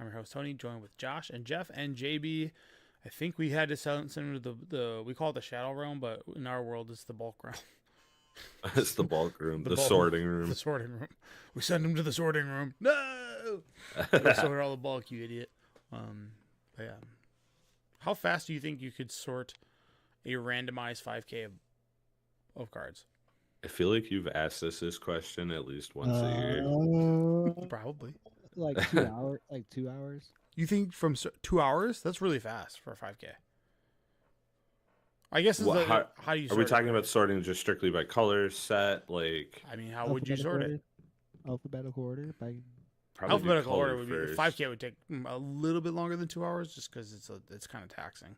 I'm your host Tony, joined with Josh and Jeff and JB. I think we had to send him to the we call it the Shadow Realm, but in our world it's the Bulk Realm. It's the bulk room, the bulk, sorting room. The sorting room. We send him to the sorting room. No, we sort all the bulk, you idiot. But yeah. How fast do you think you could sort a randomized 5K of cards? I feel like you've asked us this question at least once a year. Probably. Like 2 hours. Like 2 hours. You think from 2 hours? That's really fast for a 5K. I guess how do you sort Are we talking about sorting just strictly by color, set? Like, I mean, how would you sort it? Alphabetical order by alphabetical order would be 5K would take a little bit longer than 2 hours just because it's kind of taxing.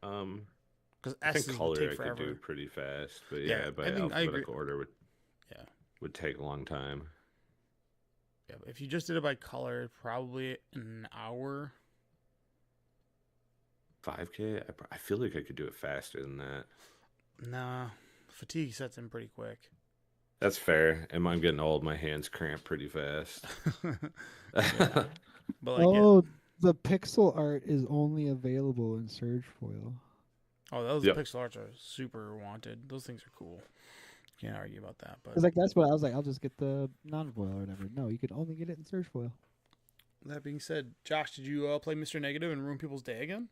Because I think color I could do pretty fast, but yeah by alphabetical order would take a long time. Yeah, if you just did it by color, probably an hour. 5K, I feel like I could do it faster than that. Nah, fatigue sets in pretty quick. That's fair. And I'm getting old. My hands cramp pretty fast. But like, the pixel art is only available in Surge Foil. Oh, those pixel arts are super wanted. Those things are cool. Can't argue about that. But like that's what I was like. I'll just get the non-foil or whatever. No, you could only get it in Surge Foil. That being said, Josh, did you play Mr. Negative and ruin people's day again?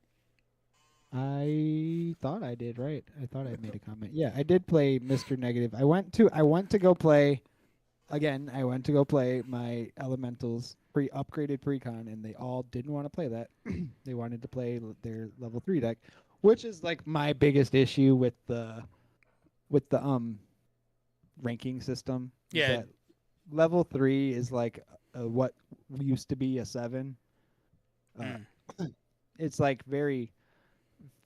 I thought I did, right? I thought I made a comment. Yeah, I did play Mr. Negative. I went to go play again. I went to go play my Elementals upgraded precon, and they all didn't want to play that. They wanted to play their level 3 deck, which is like my biggest issue with the ranking system. Yeah, that level 3 is like what used to be a 7. It's like very.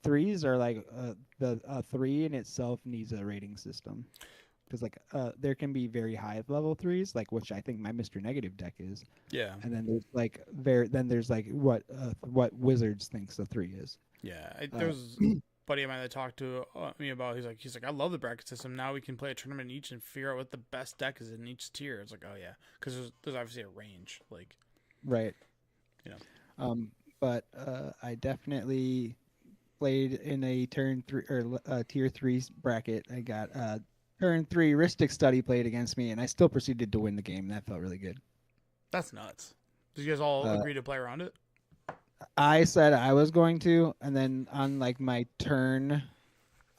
3s are like the 3 in itself needs a rating system because like there can be very high level 3s, like which I think my Mr. Negative deck is. Yeah. And then there's like what Wizards thinks a 3 is. Yeah, there was a buddy of mine that talked to me about. He's like, I love the bracket system. Now we can play a tournament each and figure out what the best deck is in each tier. It's like, oh yeah, because there's obviously a range, like. Right. You know. But I definitely played in a turn 3 or tier 3 bracket. I got turn 3 Ristic Study played against me, and I still proceeded to win the game. That felt really good. That's nuts. Did you guys all agree to play around it? I said I was going to, and then on like my turn,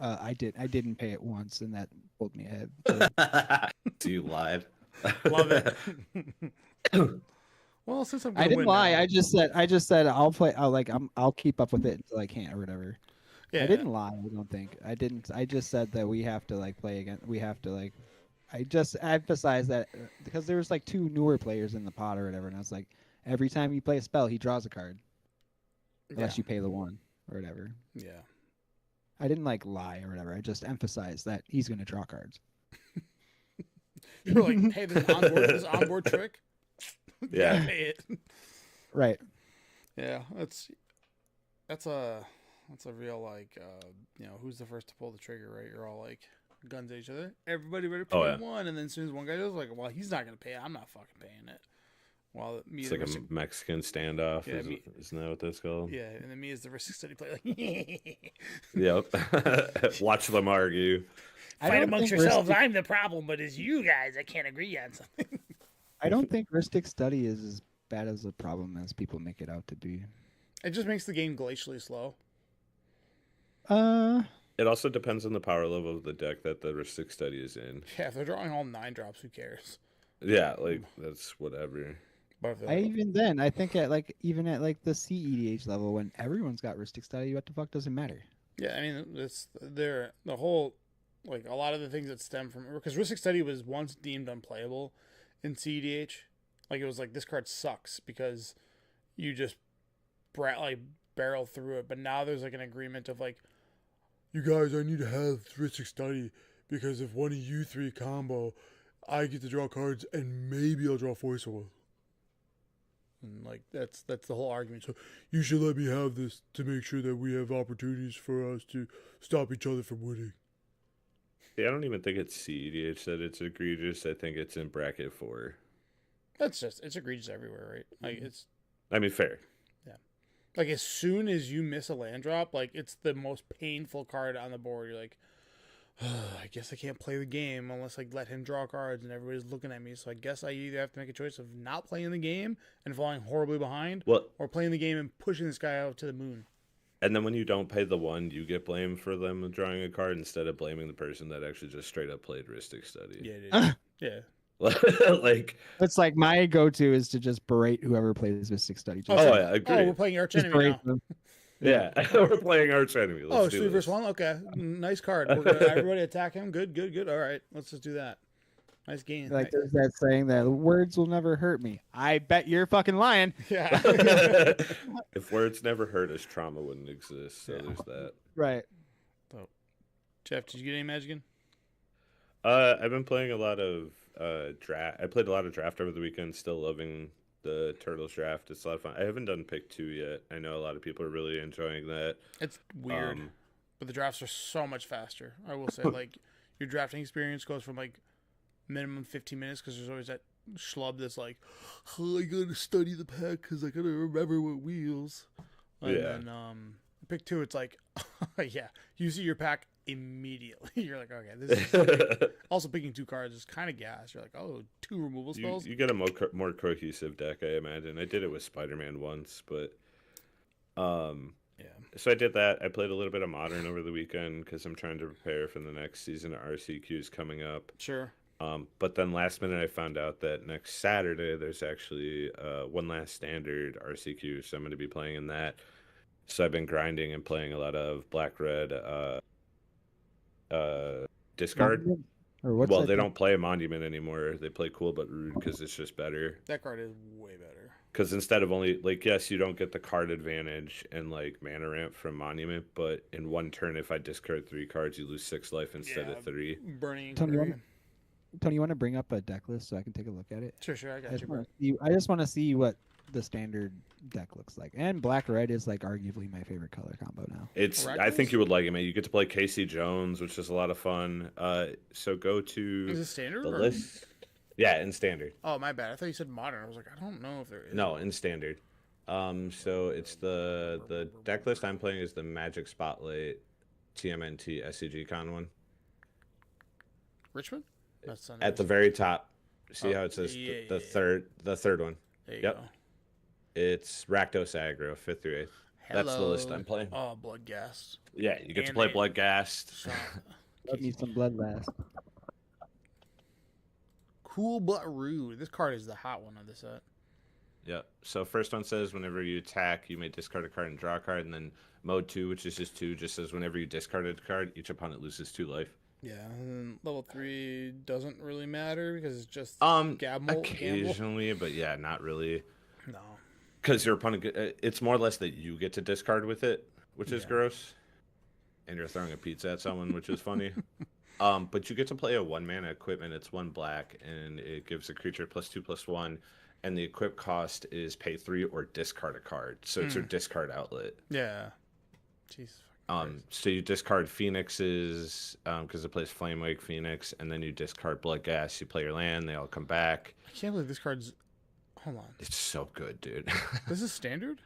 I didn't pay it once, and that pulled me ahead. So you lied. Love it. Well, since I didn't lie. Now. I just said I'll play. I'll keep up with it until I can't or whatever. Yeah. I didn't lie. I don't think I didn't. I just said that we have to like play again. We have to like. I just emphasized that because there was like 2 newer players in the pot or whatever, and I was like, every time you play a spell, he draws a card, unless you pay the 1 or whatever. Yeah. I didn't like lie or whatever. I just emphasized that he's going to draw cards. You're like, hey, this onboard trick. Yeah. Pay it. Right. Yeah, that's a real like who's the first to pull the trigger, right? You're all like guns at each other. Everybody better pay one, and then as soon as one guy does, like, well, he's not gonna pay it. I'm not fucking paying it. While it's like a Mexican standoff. Yeah, isn't that what that's called? Yeah, and then me as the Ristic Study player, like, yep. Watch them argue. Fight amongst yourselves. I'm the problem, but it's you guys. I can't agree on something. I don't think Ristic Study is as bad as a problem as people make it out to be. It just makes the game glacially slow. It also depends on the power level of the deck that the Ristic Study is in. Yeah, if they're drawing all 9 drops, who cares? Yeah, like that's whatever. I think at like even at like the CEDH level, when everyone's got Ristic Study, what the fuck does it matter? Yeah, I mean the whole like a lot of the things that stem from because Ristic Study was once deemed unplayable in CEDH. Like it was like this card sucks because you just barrel through it. But now there's like an agreement of like, you guys, I need to have Ristic Study because if one of you 3 combo, I get to draw cards and maybe I'll draw Voice Oil. And like that's the whole argument. So you should let me have this to make sure that we have opportunities for us to stop each other from winning. Yeah, I don't even think it's CEDH that it's egregious. I think it's in bracket 4. It's egregious everywhere, right? Like it's. I mean, fair. Yeah. Like as soon as you miss a land drop, like it's the most painful card on the board. You're like, I guess I can't play the game unless I let him draw cards and everybody's looking at me. So I guess I either have to make a choice of not playing the game and falling horribly behind, or playing the game and pushing this guy out to the moon. And then when you don't pay the 1, you get blamed for them drawing a card instead of blaming the person that actually just straight up played Ristic Study. Yeah, it is. Yeah. Like it's like my go-to is to just berate whoever plays Mystic Study. I agree. Oh, we're playing Arch Enemy now. Yeah, we're playing Arch Enemy. Let's 3 versus 1. Okay, nice card. We're gonna everybody attack him. Good. All right, let's just do that. Nice game. Like there's that saying that words will never hurt me. I bet you're fucking lying. Yeah. If words never hurt us, trauma wouldn't exist. So there's that. Right. So, Jeff, did you get any Magic in? I've been playing a lot of draft. I played a lot of draft over the weekend. Still loving the Turtles draft. It's a lot of fun. I haven't done pick 2 yet. I know a lot of people are really enjoying that. It's weird, but the drafts are so much faster. I will say, like your drafting experience goes from like minimum 15 minutes because there's always that schlub that's like, oh, I gotta study the pack because I gotta remember what wheels. And then pick 2, it's like, yeah, you see your pack immediately. You're like, okay, this is also picking 2 cards is kind of gas. You're like, oh, 2 removal spells. You get a more cohesive deck, I imagine. I did it with Spider-Man once, but yeah. So I did that. I played a little bit of Modern over the weekend because I'm trying to prepare for the next season of RCQs coming up. Sure. But then last minute I found out that next Saturday there's actually one last standard RCQ, so I'm going to be playing in that. So I've been grinding and playing a lot of black red discard. Well, they don't play a Monument anymore. They play Cool but Rude because it's just better. That card is way better. Because instead of only, like, yes, you don't get the card advantage and, like, mana ramp from Monument, but in one turn, if I discard 3 cards, you lose 6 life instead of 3. Burning. Tony, you want to bring up a deck list so I can take a look at it? Sure, I got you. I just want to see what the standard deck looks like. And black-red is, like, arguably my favorite color combo now. I think you would like it, man. You get to play Casey Jones, which is a lot of fun. So go to is it standard the list. Yeah, in standard. Oh, my bad. I thought you said modern. I was like, I don't know if there is. No, in standard. So it's the deck list I'm playing is the Magic Spotlight TMNT SCG Con one. Richmond? At the very top. See how it says the third one. There you go. It's Rakdos Aggro, 5th through 8th. Hello. That's the list I'm playing. Oh, Bloodghast. Yeah, you get to play Bloodghast. Let me some Bloodlast. Cool but rude. This card is the hot one of the set. Yep. So first one says whenever you attack, you may discard a card and draw a card. And then mode 2, which is just 2, just says whenever you discard a card, each opponent loses 2 life. Yeah, and level 3 doesn't really matter because it's just occasionally, but yeah, not really. No. Because your opponent, it's more or less that you get to discard with it, which is gross. And you're throwing a pizza at someone, which is funny. But you get to play a 1-mana equipment. It's 1 black, and it gives a creature +2/+1. And the equip cost is pay 3 or discard a card. So it's your discard outlet. Yeah. Jeez. So you discard Phoenixes because it plays Flamewake Phoenix, and then you discard Bloodghast. You play your land. They all come back. I can't believe this card's. Hold on. It's so good, dude. This is standard?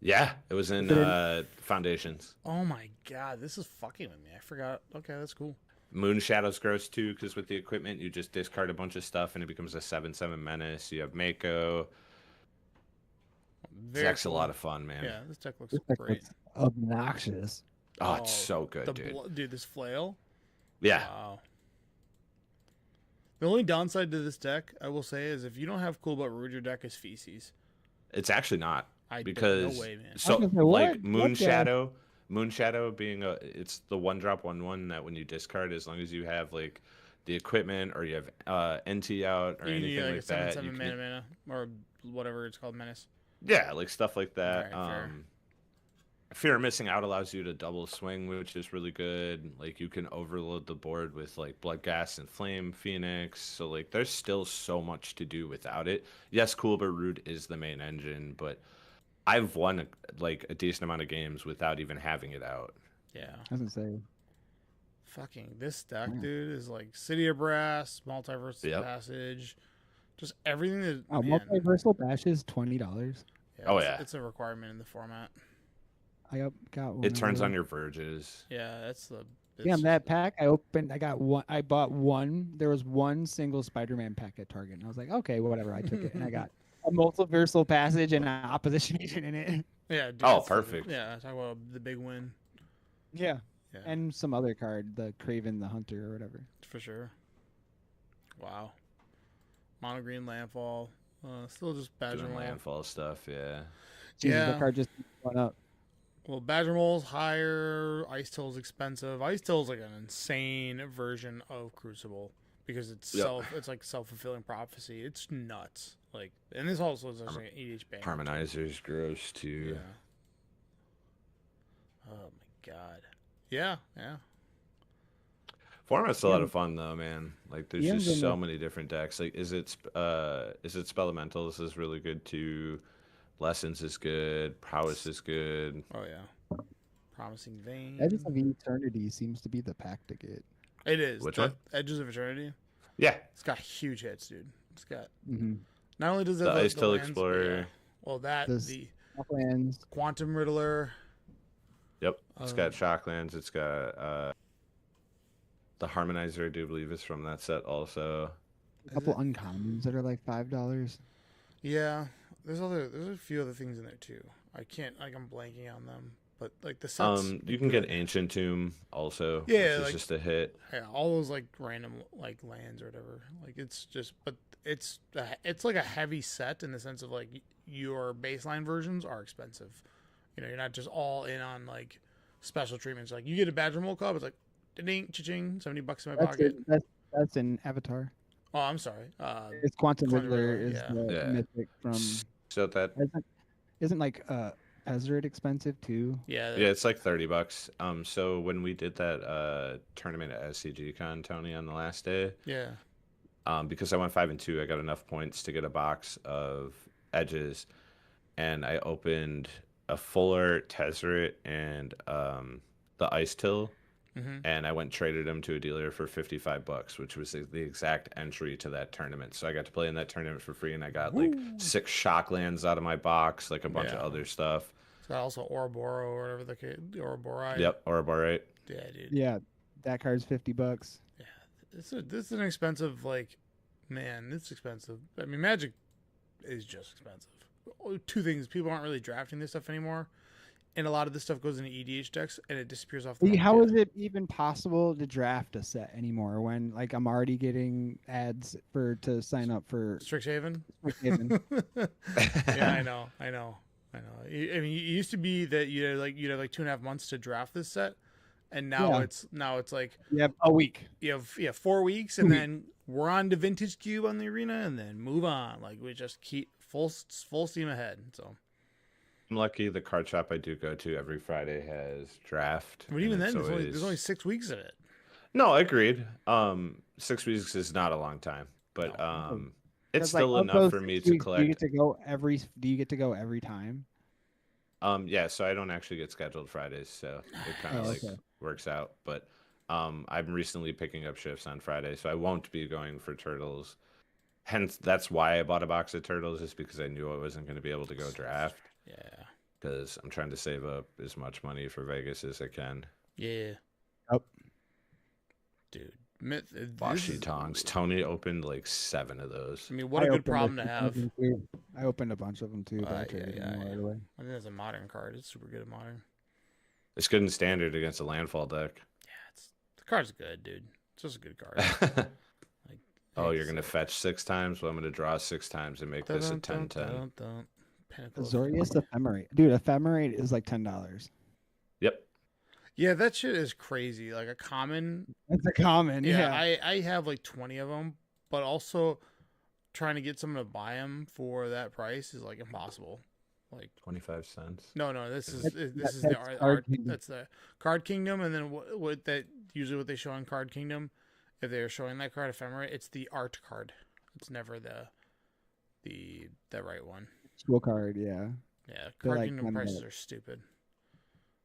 Yeah, it was in Foundations. Oh my god, this is fucking with me. I forgot. Okay, that's cool. Moon Shadow's gross too, because with the equipment, you just discard a bunch of stuff and it becomes a 7/7 menace. You have Mako. This deck's a lot of fun, man. Yeah, this deck looks great. Obnoxious. Oh, it's so good, dude. Dude, this flail. Yeah. Wow. The only downside to this deck, I will say, is if you don't have Cool But Rude, your deck is feces. It's actually not. Because no way, man. So like Moon Shadow being it's the 1-drop 1/1 that when you discard, as long as you have like the equipment or you have NT out or anything like that, 7/7 mana or whatever it's called, menace. Yeah, like stuff like that. Right, Fear of Missing Out allows you to double swing, which is really good. Like you can overload the board with like Bloodghast and Flame Phoenix. So like there's still so much to do without it. Yes, Cool but Rude is the main engine, but I've won like a decent amount of games without even having it out. Yeah. I was gonna say. Fucking this deck, dude, is like City of Brass, Multiverse Passage, Just everything that multiversal bash is $20. Yeah, it's a requirement in the format. I got one. It turns on your verges. Yeah, that's the. Damn, that pack I got one. I bought one. There was one single Spider-Man pack at Target, and I was like, okay, whatever. I took it, and I got a multiversal passage and an opposition agent in it. Yeah. Dude, Perfect. Talk about the big win. Yeah. And some other card, the Craven the Hunter or whatever. For sure. Wow. Mono green landfall. Still just Badger Mole. Landfall stuff, yeah. Jesus, that card just went up. Well, Badger Mole's higher. Ice Till's expensive. Ice Till's like an insane version of Crucible because it's it's like self-fulfilling prophecy. It's nuts. Like, and this also is actually an EDH bank. Harmonizer's gross too. Yeah. Oh my god. Yeah. Format's a lot of fun though, man. Like there's just so many different decks. Like is it Spelementals is really good too. Lessons is good. Prowess is good. Oh yeah. Promising Vein. Edges of Eternity seems to be the pack to get. It is. Which one? Edges of Eternity. Yeah. It's got huge hits, dude. It's got. Mm-hmm. Not only does it the have Ice Till lands, Explorer. Well, that the lands. Quantum Riddler. Yep. It's got Shocklands. It's got the Harmonizer. I do believe is from that set also. A couple uncommons that are like $5. Yeah. There's a few other things in there too. I'm blanking on them, but like the sets. You can get Ancient Tomb also. Yeah, which is just a hit. Yeah, all those like random like lands or whatever. Like it's just, but it's like a heavy set in the sense of like your baseline versions are expensive. You know, you're not just all in on like special treatments. Like you get a Badger Mole Club, it's like ding, cha-ching, $70 in my pocket. That's an Avatar. Oh, I'm sorry. It's Quantum Riddler is yeah. the mythic from. So that isn't like Ezreal expensive too? Yeah, it's like $30. So when we did that tournament at SCG Con, Tony, on the last day, because I went 5-2, I got enough points to get a box of edges, and I opened a Fuller Tezzeret and the Ice Till. And I went and traded them to a dealer for $55, which was the exact entry to that tournament. So I got to play in that tournament for free, and I got like 6 Shocklands out of my box, like a bunch of other stuff. So also Ouroboros or whatever the Ouroboros. Yep, Ouroboros. Yeah, dude. Yeah, that card's $50. Yeah, this is an expensive. Like, man, it's expensive. I mean, Magic is just expensive. Two things: people aren't really drafting this stuff anymore. And a lot of this stuff goes into EDH decks, and it disappears off the market. How is it even possible to draft a set anymore when, like, I'm already getting ads to sign up for Strixhaven? Strixhaven. Yeah, I know. I mean, it used to be that you'd have like 2.5 months to draft this set, and now it's like you have a week. You have 4 weeks, and then we're on to Vintage Cube on the arena, and then move on. Like we just keep full steam ahead. So. I'm lucky the card shop I do go to every Friday has draft. But even then, there's only 6 weeks of it. No, agreed. 6 weeks is not a long time, but it's still enough for me to collect. Do you get to go every time? Yeah, so I don't actually get scheduled Fridays, so it kind of works out. But I'm recently picking up shifts on Friday, so I won't be going for Turtles. Hence, that's why I bought a box of Turtles, is because I knew I wasn't going to be able to go draft. Yeah. Because I'm trying to save up as much money for Vegas as I can. Yeah. Yep. Dude. Washi Tongs. Tony opened like 7 of those. I mean, what a good problem to have. I opened a bunch of them too. But I traded them right away. I think that's a modern card. It's super good at modern. It's good in standard against a landfall deck. Yeah, the card's good, dude. It's just a good card. You're going to fetch 6 times? Well, I'm going to draw 6 times and make this a 10-10. Azorius Ephemerate. Dude, Ephemerate is like $10. Yep. Yeah, that shit is crazy. Like a common. It's a common, yeah. I have like 20 of them, but also trying to get someone to buy them for that price is like impossible. Like 25 cents. No, this is the art. That's the Card Kingdom, and then what they show on Card Kingdom, if they're showing that card Ephemerate, it's the art card. It's never the right one. School card, yeah. Yeah, Card Kingdom prices are stupid.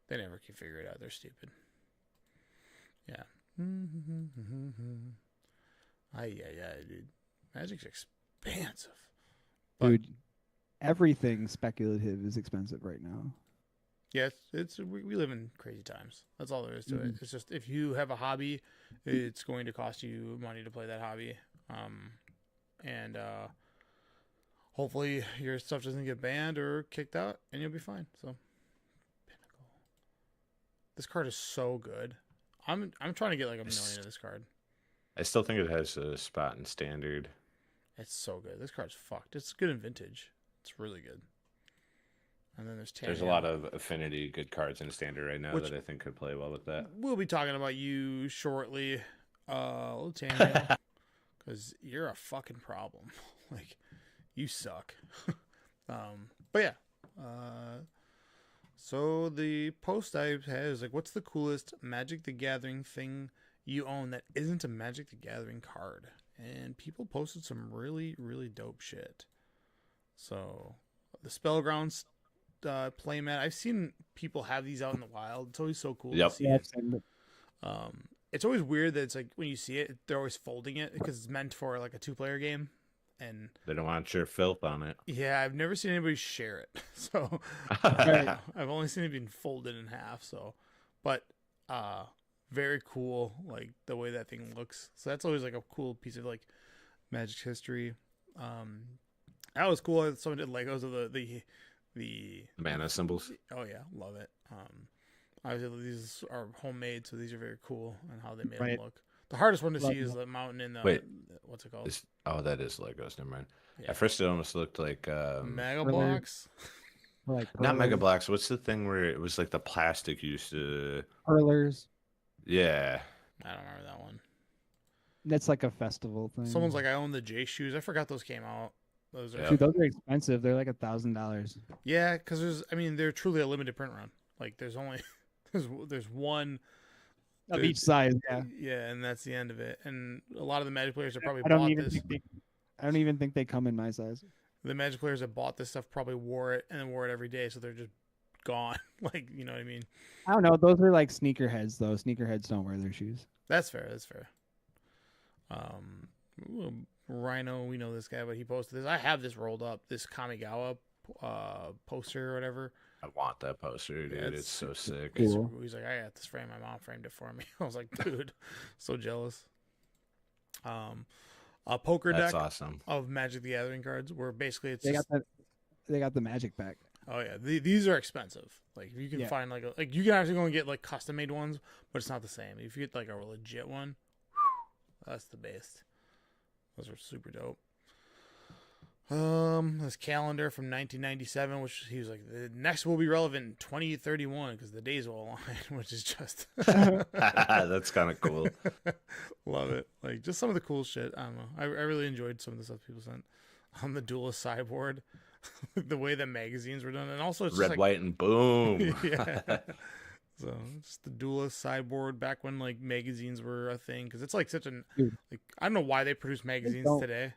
They never can figure it out. They're stupid. Yeah. Dude. Magic's expensive. Dude, everything speculative is expensive right now. Yeah, we live in crazy times. That's all there is to it. It's just if you have a hobby, it's going to cost you money to play that hobby. And hopefully your stuff doesn't get banned or kicked out, and you'll be fine. So, Pinnacle. This card is so good. I'm trying to get like $1 million of this card. I still think it has a spot in standard. It's so good. This card's fucked. It's good in vintage. It's really good. And then there's a lot of affinity good cards in standard right now that I think could play well with that. We'll be talking about you shortly, Tanya, because you're a fucking problem. Like, you suck. But yeah. So the post I had is like, what's the coolest Magic the Gathering thing you own that isn't a Magic the Gathering card? And people posted some really, really dope shit. So the Spellgrounds playmat. I've seen people have these out in the wild. It's always so cool to see it. It's always weird that it's like when you see it, they're always folding it because it's meant for like a 2-player game, and they don't want your filth on it. Yeah, I've never seen anybody share it, so I've only seen it being folded in half. So, but very cool, like the way that thing looks. So that's always like a cool piece of like Magic history. That was cool. Someone did Legos of the mana symbols. Oh yeah, love it. Obviously these are homemade, so these are very cool and how they made them look. The hardest one to see is the mountain in the what's it called? That is Legos. Never mind. Yeah. At first, it almost looked like Mega Blocks. Not Mega Blocks. What's the thing where it was like the plastic used to Hurlers? Yeah, I don't remember that one. That's like a festival thing. Someone's like, I own the J shoes. I forgot those came out. Those are Dude, those are expensive. They're like $1,000. Yeah, because they're truly a limited print run. Like there's only there's one of each size. Yeah. Yeah, and that's the end of it. And a lot of the Magic players that probably I don't even think they come in my size. The Magic players that bought this stuff probably wore it and then wore it every day, so they're just gone. Like, you know what I mean? I don't know. Those are like sneakerheads, though. Sneakerheads don't wear their shoes. That's fair. Rhino, we know this guy, but he posted this. I have this rolled up, this Kamigawa poster or whatever. I want that poster, dude. It's so sick. Cool. He's like, I got this frame. My mom framed it for me. I was like, dude, so jealous. A poker deck awesome. of Magic the Gathering cards, where basically it's they got the Magic pack. Oh yeah, these are expensive. Like if you can find like you can actually go and get like custom made ones, but it's not the same. If you get like a legit one, that's the best. Those are super dope. This calendar from 1997, which he was like, the next will be relevant in 2031 because the days will align, which is just that's kind of cool. Love it. Like just some of the cool shit. I don't know. I really enjoyed some of the stuff people sent on the Duelist sideboard, the way the magazines were done, and also it's red, just, white, and boom. Yeah. So just the Duelist sideboard back when like magazines were a thing, because it's like such an like I don't know why they produce magazines today.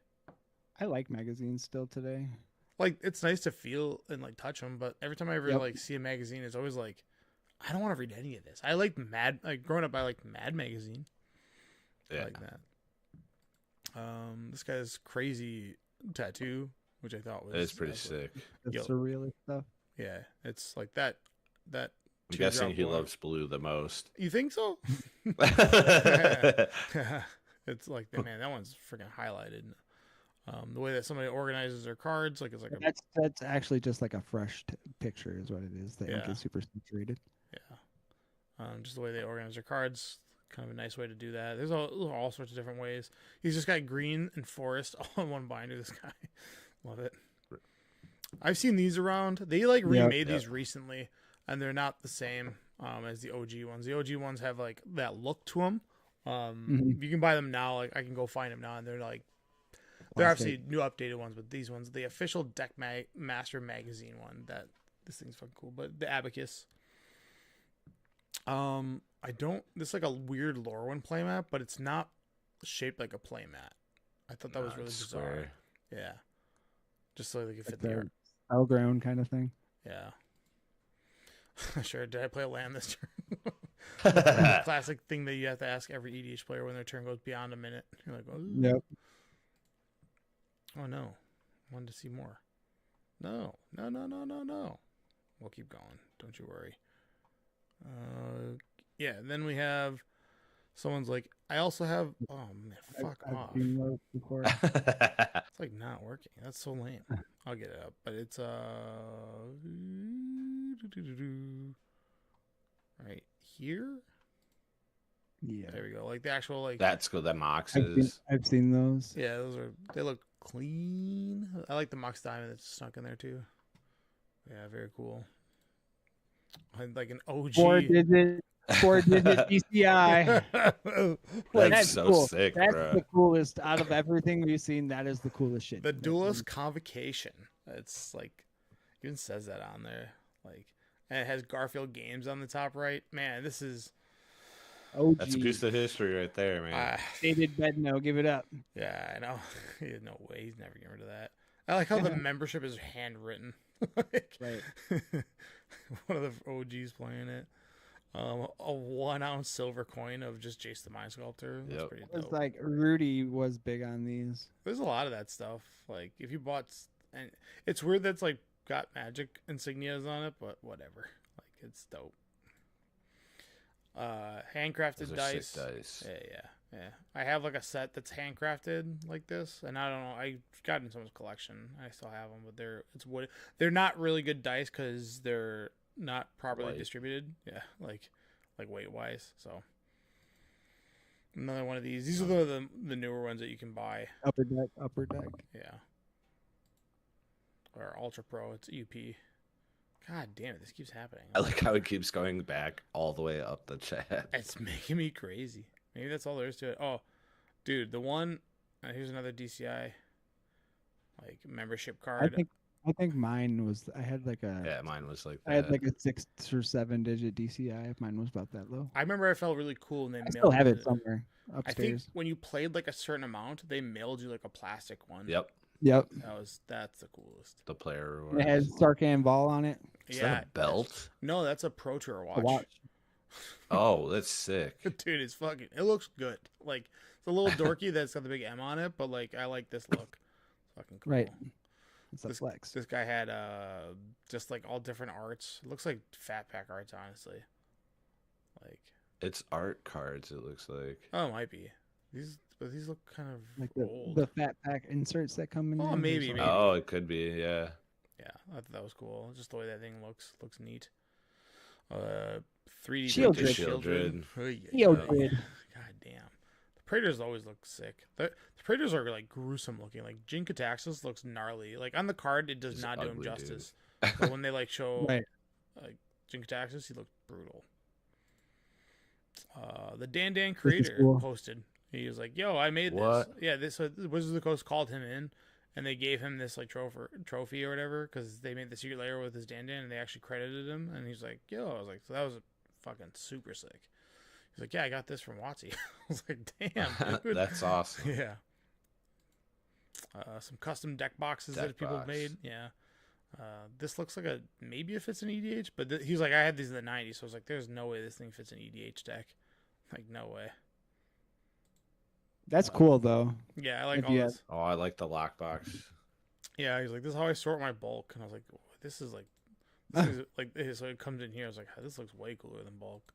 I like magazines still today. Like it's nice to feel and like touch them, but every time I ever like see a magazine, it's always like I don't want to read any of this. I like Mad. Like growing up, I liked Mad magazine. Yeah. I like that. This guy's crazy tattoo, which I thought was it's pretty sick. The surrealist stuff. Yeah, it's like that. I'm guessing he loves blue the most. You think so? It's like, man, that one's freaking highlighted. The way that somebody organizes their cards, like it's like that's actually just like a fresh picture, is what it is. The ink is super saturated. Yeah. Just the way they organize their cards, kind of a nice way to do that. There's all sorts of different ways. He's just got green and forest all in one binder. This guy, love it. I've seen these around. They like remade these recently, and they're not the same as the OG ones. The OG ones have like that look to them. You can buy them now. Like I can go find them now, and they're like they're obviously new updated ones, but these ones, the official Deck Master magazine one, that this thing's fucking cool. But the Abacus, this is like a weird Lorwyn playmat, but it's not shaped like a playmat. I thought that was really bizarre. Square. Yeah, just so they could fit the art. Battleground kind of thing. Yeah. Sure. Did I play a land this turn? Classic thing that you have to ask every EDH player when their turn goes beyond a minute. You're like, oh. Yep. Oh no, wanted to see more. No. We'll keep going. Don't you worry. Yeah. Then we have someone's like, I also have. Oh man, fuck off. I've seen those before. It's like not working. That's so lame. I'll get it up, but it's right here. Yeah, There we go. Like the actual like. That's good. That Moxes. I've seen those. Yeah, they look clean. I like the Mox Diamond that's snuck in there too. Yeah, very cool. Like an OG. 4-digit DCI. That's so cool. sick, That's bro. the coolest out of everything we've seen. That is the coolest shit. The Duelist Convocation. It's like, even says that on there. Like, and it has Garfield Games on the top right. Man, this is. OG. That's a piece of history right there, man. David Bedno, give it up. Yeah, I know. No way. He's never getting rid of that. I like how the membership is handwritten. Right. One of the OGs playing it. A 1 ounce silver coin of just Jace the Mind Sculptor. That's pretty dope. It's like Rudy was big on these. There's a lot of that stuff. Like if you bought, and it's weird that's like got magic insignias on it, but whatever. Like it's dope. Handcrafted dice. Dice. Yeah. I have like a set that's handcrafted like this, and I don't know. I got in someone's collection. I still have them, but they're not really good dice because they're not properly distributed. Yeah, like weight wise. So another one of these. These are the newer ones that you can buy. Upper deck. Yeah. Or Ultra Pro. It's UP. God damn it! This keeps happening. I like how it keeps going back all the way up the chat. It's making me crazy. Maybe that's all there is to it. Oh, dude, the one. Here's another DCI. Like membership card. I think mine was. I had like a. Yeah, mine was like that. I had like a 6 or 7 digit DCI. Mine was about that low. I remember I felt really cool, and they I still have it somewhere upstairs. I think when you played like a certain amount, they mailed you like a plastic one. Yep. That's the coolest. The player. It has Sarkhan Vol on it. Is that a belt? No, that's a Pro Tour watch. A watch. Oh, that's sick. Dude, it's fucking. It looks good. Like it's a little dorky that's got the big M on it, but like I like this look. It's fucking cool. Right. It's a flex. This guy had just like all different arts. It looks like Fat Pack arts, honestly. Like it's art cards. It looks like. Oh, it might be. These look kind of like old. The Fat Pack inserts that come in. Oh, there. maybe. Oh, it could be. Yeah. Yeah, I thought that was cool. Just the way that thing looks neat. 3D Shieldred. God damn. The Praetors always look sick. The Praetors are like gruesome looking. Like Jin Kataxis looks gnarly. Like on the card, it does not do him justice. But when they like show like Jin Kataxis, he looked brutal. The Dan creator posted. He was like, "Yo, I made this." Yeah, so Wizards of the Coast called him in, and they gave him this like trophy or whatever because they made the secret layer with his Dan, and they actually credited him. And he's like, "Yo," I was like, "So that was fucking super sick." He's like, "Yeah, I got this from WotC." I was like, "Damn, dude." That's awesome. Yeah. Some custom deck boxes that people made. Yeah. This looks like maybe it fits an EDH, but he's like, I had these in the 90s, so I was like, there's no way this thing fits an EDH deck. Like, no way. That's cool though. Yeah, I like all this. Oh, I like the lockbox. Yeah, he's like, this is how I sort my bulk, and I was like, this is like, so it comes in here. I was like, this looks way cooler than bulk.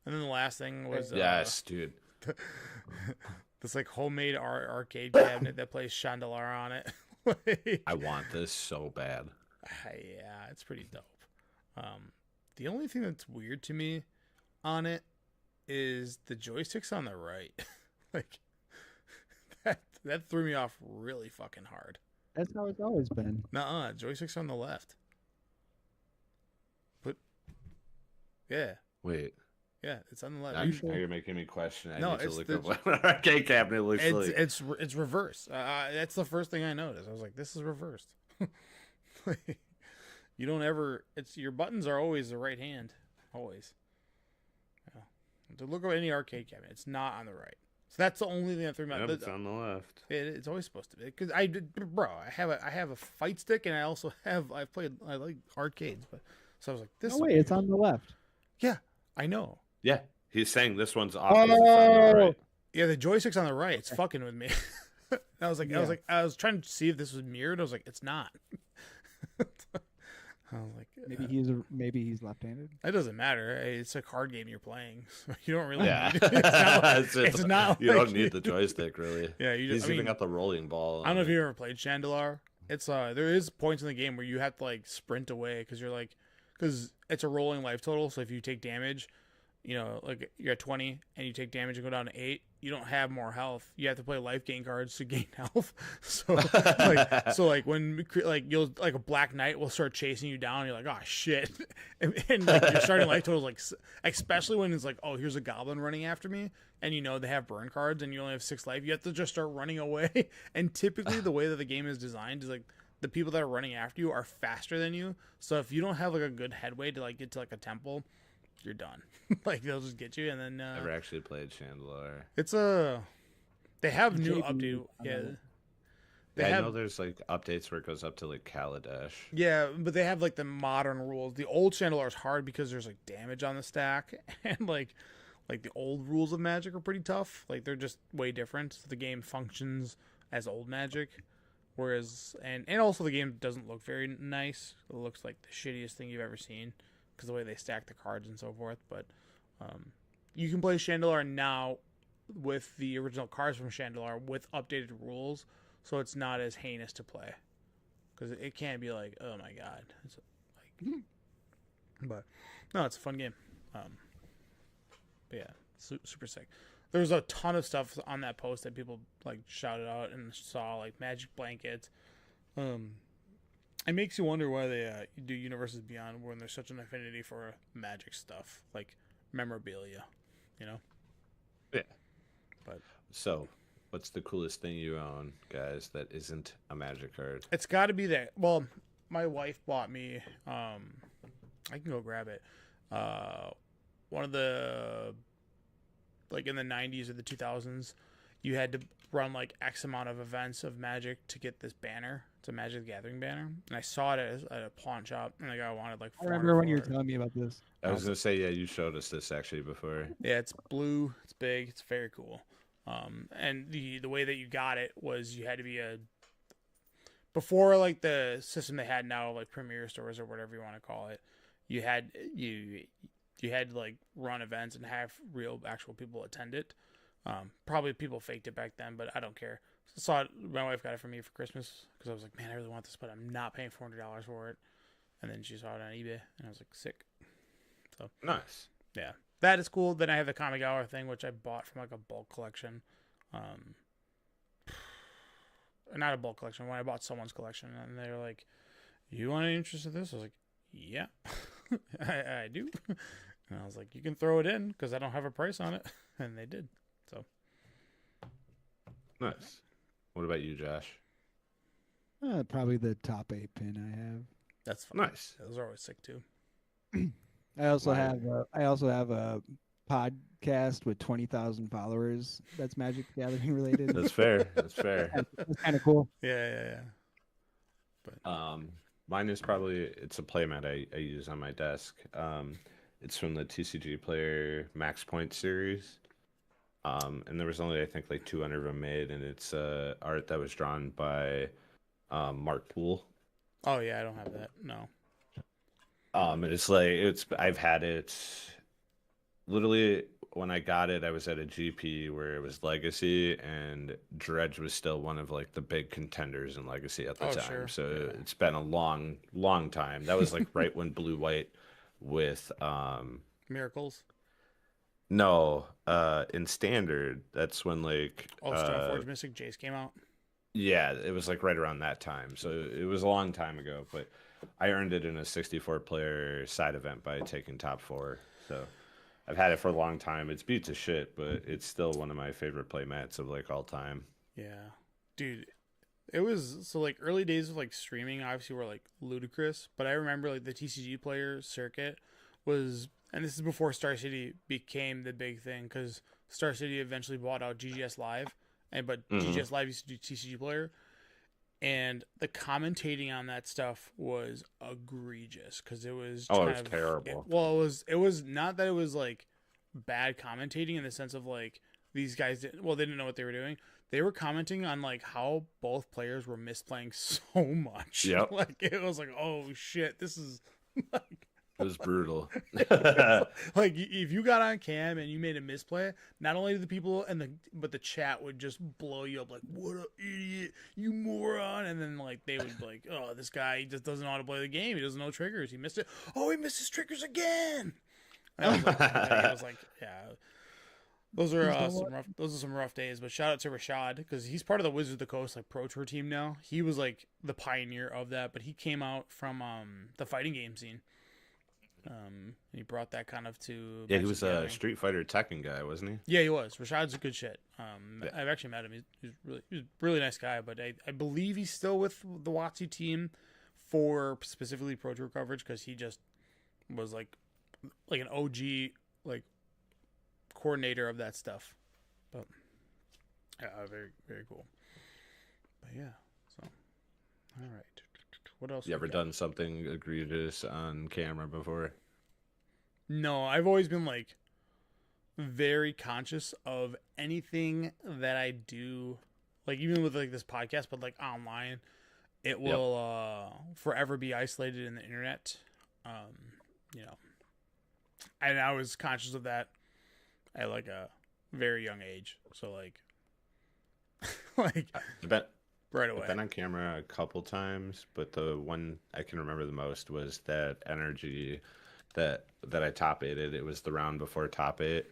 And then the last thing was yes, dude. This like homemade arcade cabinet that plays Chandelier on it. I want this so bad. Yeah, it's pretty dope. The only thing that's weird to me on it is the joysticks on the right. Like that threw me off really fucking hard. That's how it's always been. Nuh-uh, joysticks on the left. But yeah. Wait. Yeah, it's on the left. Now you're making me question. I No, need to it's look up what an arcade cabinet looks like. It's reversed. That's the first thing I noticed. I was like, this is reversed. You don't ever. It's your buttons are always the right hand, always. Yeah. To look at any arcade cabinet, it's not on the right. So that's the only thing that threw me off. It's on the left. It's always supposed to be because I have a fight stick and I like arcades, but so I was like, this. No way, it's on the left. Yeah, I know. Yeah, he's saying this one's opposite on the right. Yeah, the joystick's on the right. It's fucking with me. I was like, I was trying to see if this was mirrored. I was like, it's not. I was like, maybe he's left-handed. It doesn't matter. It's a card game you're playing, so you don't really Yeah. need it. It's not you don't need the joystick really. Yeah, he's even got the rolling ball. I don't know if you ever played Chandelar. It's there is points in the game where you have to like sprint away because it's a rolling life total. So if you take damage, like you're at 20 and you take damage and go down to 8, you don't have more health. You have to play life gain cards to gain health. So when you'll like a Black Knight will start chasing you down. And you're like, oh shit, and like your starting life total is like, especially when it's like, oh, here's a goblin running after me, and they have burn cards and you only have 6 life. You have to just start running away. And typically the way that the game is designed is like the people that are running after you are faster than you. So if you don't have like a good headway to like get to like a temple, you're done. Like they'll just get you, and then never actually played Chandelar. They have new update. I know there's like updates where it goes up to like Kaladesh. Yeah, but they have like the modern rules. The old Chandelar is hard because there's like damage on the stack, and like the old rules of Magic are pretty tough. Like they're just way different. The game functions as old Magic, whereas and also the game doesn't look very nice. It looks like the shittiest thing you've ever seen because the way they stack the cards and so forth. But you can play Chandelar now with the original cards from Chandelar with updated rules, so it's not as heinous to play. Because it can't be like, oh my god, it's like, but no, it's a fun game. But yeah, super sick. There was a ton of stuff on that post that people like shouted out and saw, like magic blankets. It makes you wonder why they do Universes Beyond when there's such an affinity for magic stuff, like memorabilia, Yeah. But so, what's the coolest thing you own, guys, that isn't a magic card? it's got to be that. Well, my wife bought me. I can go grab it. One of the, like in the 90s or the 2000s, you had to run like X amount of events of Magic to get this banner. It's a Magic the Gathering banner, and I saw it at a pawn shop, and the guy wanted like. I remember when you were telling me about this. I was gonna say, yeah, you showed us this actually before. Yeah, it's blue. It's big. It's very cool. And the way that you got it was you had to be before like the system they had now, like Premier Stores or whatever you want to call it. You had to like run events and have real actual people attend it. Probably people faked it back then, but I don't care. Saw it. My wife got it for me for Christmas because I was like, man, I really want this, but I'm not paying $400 for it. And then she saw it on eBay, and I was like, sick. So nice. Yeah, that is cool. Then I have the Comic Hour thing, which I bought from like a bulk collection. Not a bulk collection. When I bought someone's collection, and they were like, "You want any interest in this?" I was like, "Yeah, I do." And I was like, "You can throw it in because I don't have a price on it," and they did. So nice. What about you, Josh? Probably the top 8 pin I have. That's fun. Nice. Those are always sick too. I also have a podcast with 20,000 followers that's Magic the Gathering related. That's fair. That's fair. That's kind of cool. Yeah. But mine is it's a playmat I use on my desk. It's from the TCG Player Max Point series. And there was only I think like 200 of them made, and it's art that was drawn by Mark Poole. Oh yeah, I don't have that. No. And I've had it literally when I got it. I was at a GP where it was Legacy, and Dredge was still one of like the big contenders in Legacy at the time. Sure. So it's been a long time. That was like right when Blue White with Miracles. No, in Standard, that's when like Stoneforge Mystic Jace came out. Yeah, it was like right around that time. So it was a long time ago, but I earned it in a 64-player side event by taking top 4. So I've had it for a long time. It's beat to shit, but it's still one of my favorite playmats of like all time. Yeah, dude. It was so like early days of like streaming obviously were like ludicrous, but I remember like the TCG Player circuit was, and this is before Star City became the big thing because Star City eventually bought out GGS Live, but GGS Live used to do TCG Player, and the commentating on that stuff was egregious because it was terrible. It was not that it was like bad commentating in the sense of like these guys they didn't know what they were doing. they were commenting on like how both players were misplaying so much. Yep. Like it was like, oh shit, this is like It was brutal. like if you got on cam and you made a misplay, not only did the people but the chat would just blow you up like, what a idiot, you moron, and then like they would be like, oh, this guy, he just doesn't know how to play the game, he doesn't know triggers, he missed it, oh, he missed his triggers again. And I was like, yeah. Those are some rough days, but shout out to Rashad because he's part of the Wizards of the Coast like Pro Tour team now. He was like the pioneer of that, but he came out from the fighting game scene. And he brought that kind of to Yeah, he was a Street Fighter Tekken guy, wasn't he? Yeah, he was. Rashad's a good shit. I've actually met him. He's a really nice guy, but I believe he's still with the WotC team for specifically Pro Tour coverage because he just was like an OG like coordinator of that stuff. But yeah, very, very cool. But yeah, so all right. What else? You ever done something egregious on camera before? No, I've always been like very conscious of anything that I do, like even with like this podcast, but like online, it will forever be isolated in the internet. You know, and I was conscious of that at like a very young age. So like, like I bet. Right away. I've been on camera a couple times, but the one I can remember the most was that energy that I top aided. It was the round before top 8.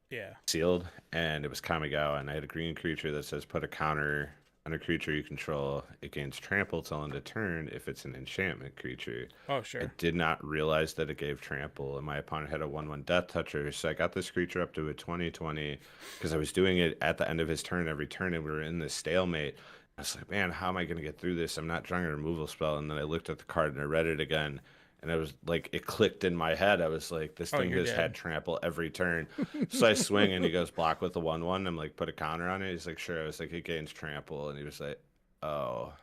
Yeah. Sealed, and it was Kamigawa, and I had a green creature that says put a counter on a creature you control. It gains trample till end of turn if it's an enchantment creature. Oh, sure. I did not realize that it gave trample, and my opponent had a 1/1 Death Toucher, so I got this creature up to a 20/20 because I was doing it at the end of his turn every turn, and we were in this stalemate. I was like, man, how am I going to get through this? I'm not drawing a removal spell. And then I looked at the card and I read it again. And I was like, it clicked in my head. I was like, this thing has had trample every turn. So I swing and he goes, block with the 1/1. I'm like, put a counter on it. He's like, sure. I was like, it gains trample. And he was like, oh.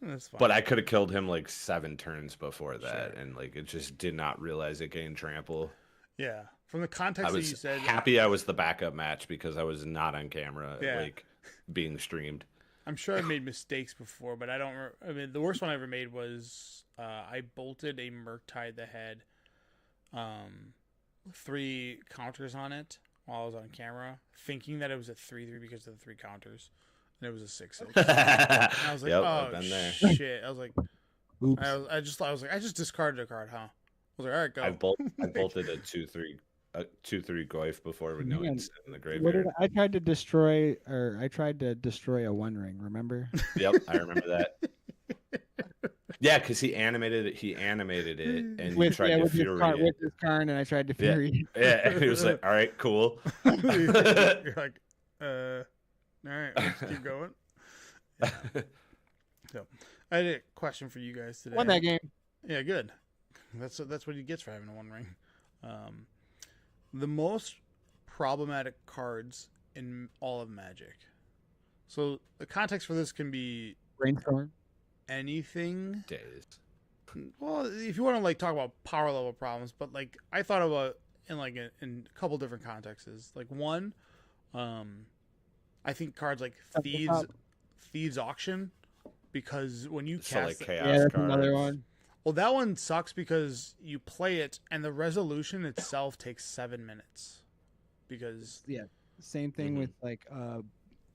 That's fine. But I could have killed him like 7 turns before that. Sure. And like, it just did not realize it gained trample. Yeah. From the context that you said. Happy I was the backup match because I was not on camera, like being streamed. I'm sure I made mistakes before, but I don't. I mean, the worst one I ever made was I bolted a Murktide that had 3 counters on it while I was on camera, thinking that it was a 3/3 because of the 3 counters, and it was a 6/6. I was like, oh shit! I was like, oops. I just discarded a card, huh? I was like, all right, go. I bolted a 2/3. A 2/3 Goif before with no instant in the graveyard. I tried to destroy a One Ring. Remember? Yep, I remember that. Yeah, because he animated it, and you tried to fury with his card, and I tried to fury. Yeah, and he was like, "All right, cool." You're like, all right, let's keep going. Yeah. So, I had a question for you guys today. Won that game. Yeah, good. That's what he gets for having a 1 ring. The most problematic cards in all of Magic. So the context for this can be Brainstorm. Anything. Days. Well, if you want to like talk about power level problems, but like I thought about in a couple different contexts. Like one, I think cards like Thieves Auction, because when you cast like chaos that's cards. another one. Well, that one sucks because you play it and the resolution itself takes 7 minutes. Because same thing with like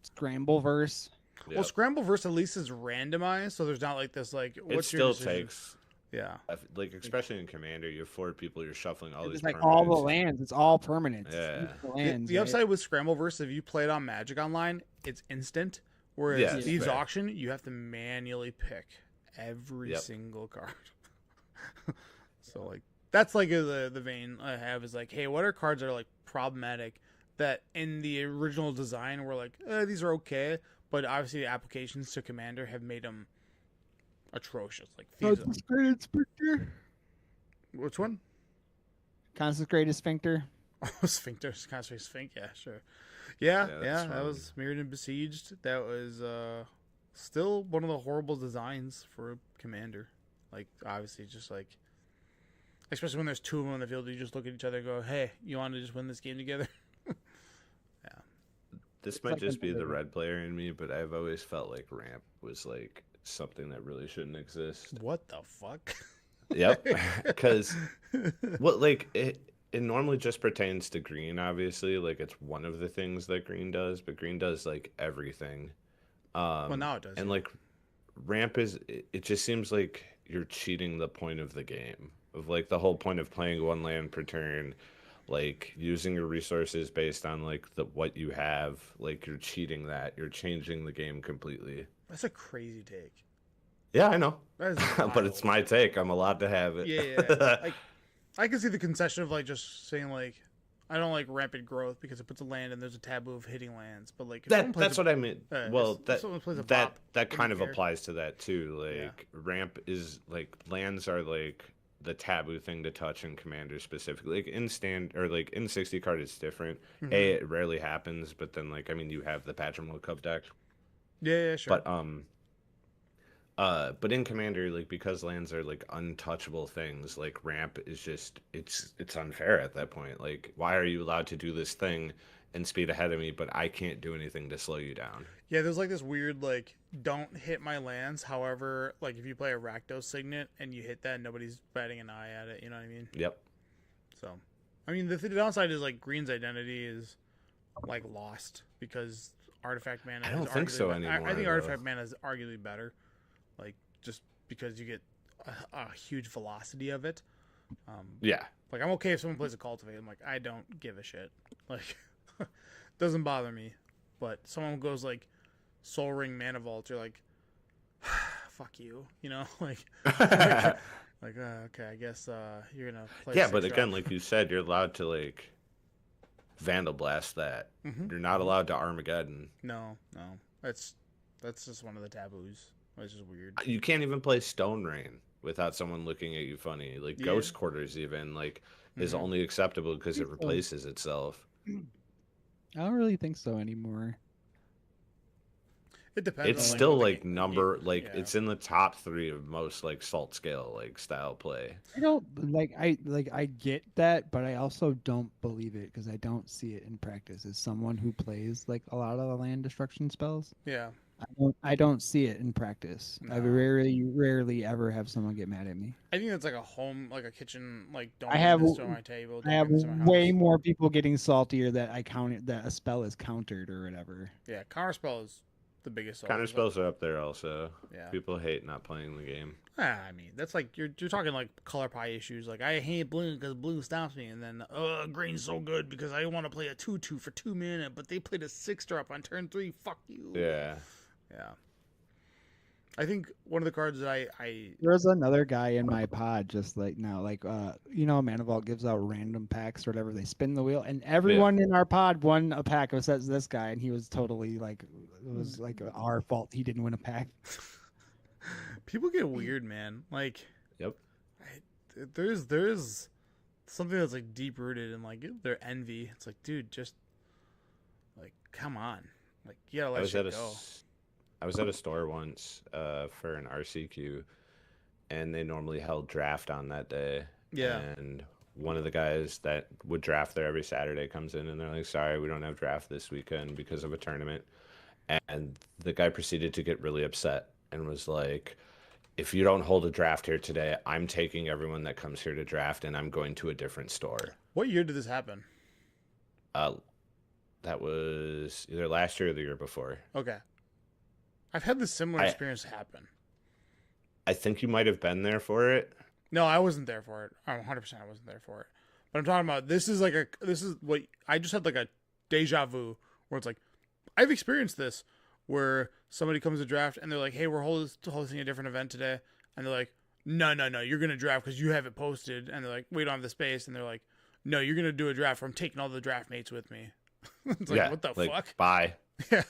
Scrambleverse. Yep. Well, Scrambleverse at least is randomized, so there's not like this like It what's still your decision? takes. Yeah. Like especially in Commander, you have 4 people. You're shuffling all It's these. like all the permanents. lands. It's all permanent. Yeah. The upside with Scrambleverse, if you play it on Magic Online, it's instant. Whereas Thieves fair. Auction, you have to manually pick every single card. So like that's like the vein I have is like, hey, what are cards that are like problematic that in the original design were like these are okay, but obviously the applications to Commander have made them atrocious. Like Thieves. Consecrated Sphincter. Which one? Consecrated Sphincter. Oh, Sphincter, Consecrated Sphinx. Yeah, sure. Yeah, that fun. was Mirrored and Besieged. That was still one of the horrible designs for Commander. Like obviously, just like. Especially when there's 2 of them on the field, you just look at each other and go, hey, you want to just win this game together? Yeah. this It's might like just be the another- red player in me, but I've always felt like ramp was like something that really shouldn't exist. What the fuck? Yep, because what like it normally just pertains to green. Obviously, like it's one of the things that green does, but green does like everything. Well, now it does. And Yeah. like ramp is it just seems like you're cheating the point of the game of like the whole point of playing one land per turn, like using your resources based on like the what you have, like you're cheating that, you're changing the game completely. That's a crazy take. Yeah, I know. That is But it's wild. my take, I'm allowed to have it. Yeah. Like, I can see the concession of like just saying like, I don't like rapid growth because it puts a land and there's a taboo of hitting lands. But like, if someone plays That's what I mean. Well, if someone plays a that bop, that what do you kind of care? applies to that too. Yeah. Like ramp is like lands are like the taboo thing to touch in Commander specifically. Like in stand or like in 60 card it's different. Mhm. It rarely happens, but then like I mean you have the Patrimonial Cup deck. Yeah, sure. But in Commander, like because lands are like untouchable things, like ramp is just it's unfair at that point. Like, why are you allowed to do this thing and speed ahead of me, but I can't do anything to slow you down? Yeah, there's like this weird like don't hit my lands. However, like if you play a Rakdos Signet and you hit that, nobody's batting an eye at it. You know what I mean? Yep. So, I mean the downside is like Green's identity is like lost because Artifact Mana. I don't is think arguably so I anymore, think though. Artifact Mana is arguably better, like just because you get a huge velocity of it. Yeah. Like I'm okay if someone plays a Cultivate. I'm like I don't give a shit. Like doesn't bother me. But someone goes like Soul Ring Mana Vault, you're like, fuck you, you know, like okay, I guess you're gonna play. Yeah, 6 but again, drop. like you said, you're allowed to like Vandal Blast that. Mhm. You're not allowed to Armageddon. No, that's just one of the taboos. It's just weird. You can't even play Stone Rain without someone looking at you funny. Like Yeah. Ghost Quarters even like is Mhm. only acceptable because it So- replaces itself. I don't really think so anymore. It depends. It's on, still what the like game- number like yeah. it's in the top 3 of most like salt scale like style play. I don't I get that, but I also don't believe it because I don't see it in practice. As someone who plays like a lot of the land destruction spells, Yeah, I don't see it in practice. I No. rarely ever have someone get mad at me. I think that's like a home, like a kitchen, like don't I bring have- this to my table. Don't I have bring this to my way house. more people getting saltier that I count that a spell is countered or whatever. Yeah, counterspell is the biggest. Counter always. spells are up there also. Yeah. People hate not playing the game. I mean, that's like you're talking like color pie issues. Like I hate blue because blue stops me, and then green's so good because I want to play a 2/2 for 2 mana, but they played a 6-drop on turn 3. Fuck you. Yeah. Yeah. I think one of the cards that I There's another guy in my pod just like now, like Mana Vault gives out random packs or whatever. They spin the wheel, and everyone in our pod won a pack of says this guy, and he was totally like it was like our fault he didn't win a pack. people get weird, man. Like Yep. there's something that's like deep rooted in like their envy. It's like, dude, just like come on, like you gotta let shit go. I was at a store once for an RCQ, and they normally held draft on that day. Yeah. And one of the guys that would draft there every Saturday comes in, and they're like, "Sorry, we don't have draft this weekend because of a tournament." And the guy proceeded to get really upset and was like, "If you don't hold a draft here today, I'm taking everyone that comes here to draft, and I'm going to a different store." What year did this happen? That was either last year or the year before. Okay. I've had this similar experience happen. I think you might have been there for it. No, I wasn't there for it. 100% I wasn't there for it. But I'm talking about this is what I just had like a deja vu where it's like I've experienced this where somebody comes to draft and they're like, "Hey, we're hosting a different event today," and they're like, "No, you're gonna draft because you have it posted," and they're like, "We don't have the space," and they're like, "No, you're gonna do a draft. I'm taking all the draft mates with me." It's like, what the fuck? Bye. Yeah,